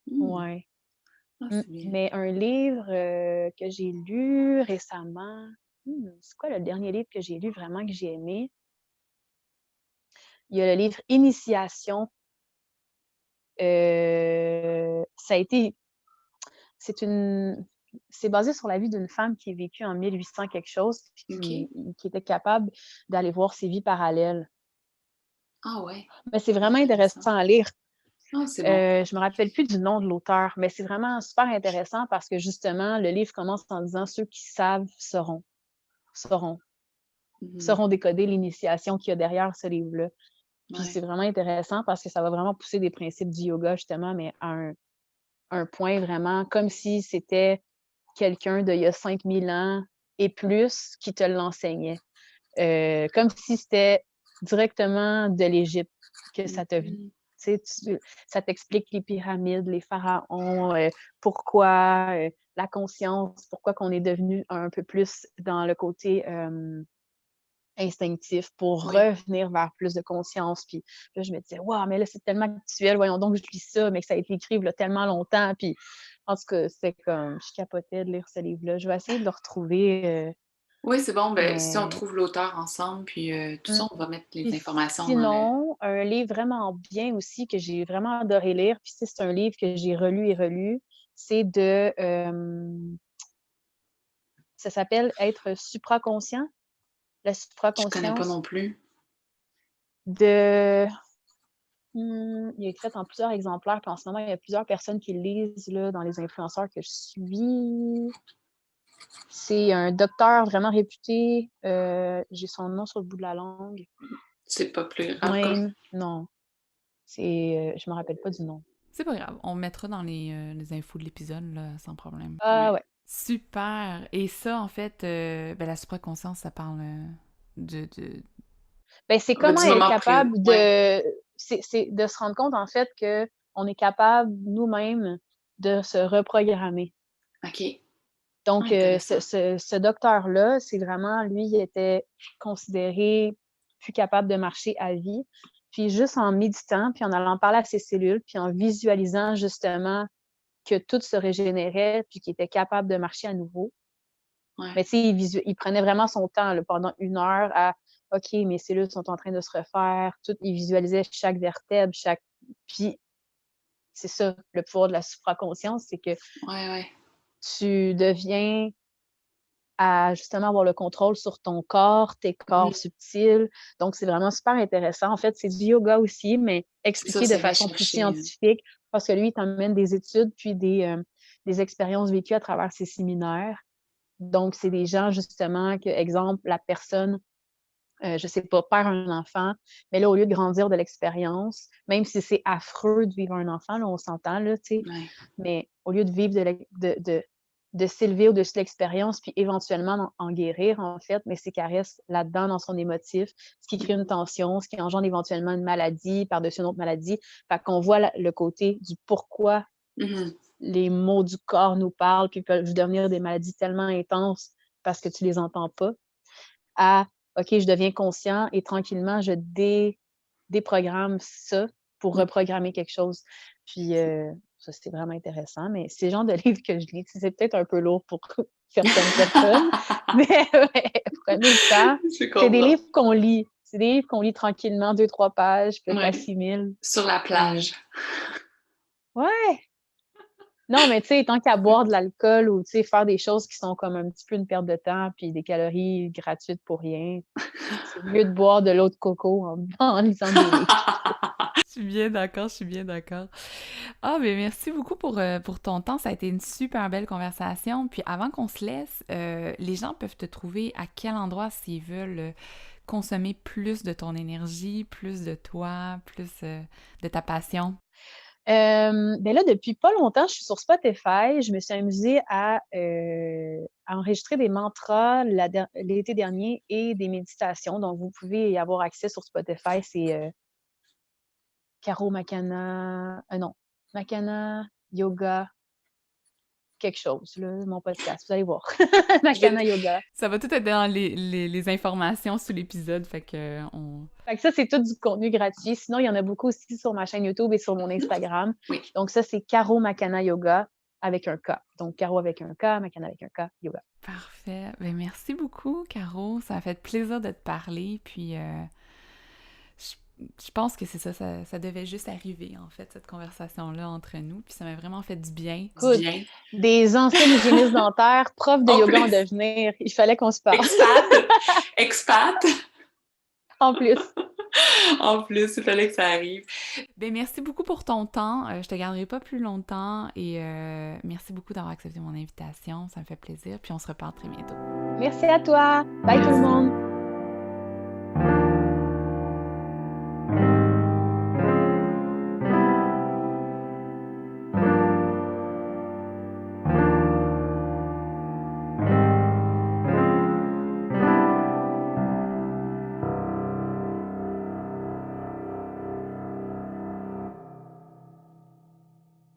Hmm. Ouais. Ah, c'est bien. Mais un livre que j'ai lu récemment, c'est quoi le dernier livre que j'ai lu vraiment que j'ai aimé? Il y a le livre Initiation. Ça a été, c'est une, c'est basé sur la vie d'une femme qui a vécu en 1800 quelque chose, puis OK. qui était capable d'aller voir ses vies parallèles. Ah ouais, Mais c'est vraiment intéressant. intéressant à lire. Ah, c'est bon. Je me rappelle plus du nom de l'auteur, mais c'est vraiment super intéressant parce que justement, le livre commence en disant ceux qui savent sauront Mhm. décoder l'initiation qu'il y a derrière ce livre-là. Puis c'est Ouais. vraiment intéressant parce que ça va vraiment pousser des principes du yoga, justement, mais à un point vraiment comme si c'était quelqu'un d'il y a 5000 ans et plus qui te l'enseignait. Comme si c'était directement de l'Égypte que ça te... Mhm. Ça t'explique les pyramides, les pharaons, pourquoi la conscience, pourquoi qu'on est devenu un peu plus dans le côté instinctif pour Oui. revenir vers plus de conscience. Puis là, je me disais, waouh, mais là, c'est tellement actuel, voyons donc, je lis ça, mais que ça a été écrit il y a tellement longtemps. Puis en tout cas, c'est comme, je capotais de lire ce livre-là. Je vais essayer de le retrouver, Oui, c'est bon. Ben, si on mais. trouve l'auteur ensemble, puis tout Mmh. ça, on va mettre les Puis informations dans le. sinon, un livre vraiment bien aussi que j'ai vraiment adoré lire, puis c'est un livre que j'ai relu et relu, c'est ça s'appelle Être supraconscient, la Je connais pas supraconscience non plus. de il est écrit en plusieurs exemplaires, puis en ce moment, il y a plusieurs personnes qui le lisent là, dans les influenceurs que je suis. C'est un docteur vraiment réputé. J'ai son nom sur le bout de la langue. C'est pas plus grave comme. Dwayne, non. Je me rappelle pas du nom. C'est pas grave, on mettra dans les infos de l'épisode, là, sans problème. Ah Ouais. ouais. Super! Et ça, en fait, ben, la supraconscience, ça parle de... Ben, c'est Ben, comment du être moment capable ouais. c'est de se rendre compte, en fait, que on est capable nous-mêmes de se reprogrammer. OK. Ah, Donc, intéressant. ce docteur-là, c'est vraiment, lui, il était considéré plus capable de marcher à vie. Puis juste en méditant, puis en allant parler à ses cellules, puis en visualisant justement que tout se régénérait, puis qu'il était capable de marcher à nouveau. Ouais. Mais tu sais, il prenait vraiment son temps là, pendant 1 heure à OK, mes cellules sont en train de se refaire. Il visualisait chaque vertèbre, Puis c'est ça, le pouvoir de la supraconscience, c'est que Ouais. tu deviens à justement avoir le contrôle sur ton corps, tes corps Mhm. subtils. Donc, c'est vraiment super intéressant. En fait, c'est du yoga aussi, mais C'est ça, expliqué de ça vient façon plus chercher. scientifique parce que lui, il t'emmène des études puis des expériences vécues à travers ses séminaires. Donc, c'est des gens, justement, que, exemple, la personne, je sais pas, perd un enfant, mais là, au lieu de grandir de l'expérience, même si c'est affreux de vivre un enfant, là, on s'entend, là, tu sais, Ouais. mais au lieu de vivre de s'élever au-dessus de l'expérience, puis éventuellement en guérir, en fait, mais c'est qu'elle reste là-dedans dans son émotif, ce qui crée une tension, ce qui engendre éventuellement une maladie par-dessus une autre maladie. Fait qu'on voit le côté du pourquoi Mhm. les mots du corps nous parlent, puis peuvent devenir des maladies tellement intenses parce que tu les entends pas, à OK, je deviens conscient et tranquillement, je déprogramme ça pour Mhm. reprogrammer quelque chose. Puis ça, c'est vraiment intéressant, mais c'est le genre de livre que je lis. C'est peut-être un peu lourd pour certaines personnes, mais ouais, prenez le temps. Je C'est des comprends. livres qu'on lit. C'est des livres qu'on lit tranquillement, 2-3 pages, puis tu Ouais. assimiles. Sur la Puis plage. ouais! Non, mais tu sais, tant qu'à boire de l'alcool ou tu sais, faire des choses qui sont comme un petit peu une perte de temps puis des calories gratuites pour rien, c'est mieux de boire de l'eau de coco en lisant des livres. Je suis bien d'accord, je suis bien d'accord. Ah, mais merci beaucoup pour ton temps. Ça a été une super belle conversation. Puis avant qu'on se laisse, les gens peuvent te trouver à quel endroit s'ils veulent consommer plus de ton énergie, plus de toi, plus de ta passion? Ben là, depuis pas longtemps, je suis sur Spotify. Je me suis amusée à enregistrer des mantras l'été dernier et des méditations. Donc, vous pouvez y avoir accès sur Spotify. C'est Caro Makana, non, Makana Yoga, quelque chose, là, mon podcast. Vous allez voir. Je vais, Makana Yoga. Ça va tout être dans les informations sous l'épisode, fait que Fait que ça, c'est tout du contenu gratuit. Sinon, il y en a beaucoup aussi sur ma chaîne YouTube et sur mon Instagram. oui. Donc, ça, c'est Caro Makana Yoga avec un K. Donc, Caro avec un K, Makana avec un K, Yoga. Parfait. Ben, merci beaucoup, Caro. Ça m'a fait plaisir de te parler. Puis, je pense que c'est ça devait juste arriver, en fait, cette conversation-là entre nous. Puis, ça m'a vraiment fait du bien. Écoute, Bien. des anciennes hygiénistes dentaires, prof de En yoga en plus. devenir, il fallait qu'on se parle. Expat. En plus. En plus, il fallait que ça arrive. Ben, merci beaucoup pour ton temps. Je te garderai pas plus longtemps. Et merci beaucoup d'avoir accepté mon invitation. Ça me fait plaisir. Puis, on se reparle très bientôt. Merci à toi. Bye tout le monde.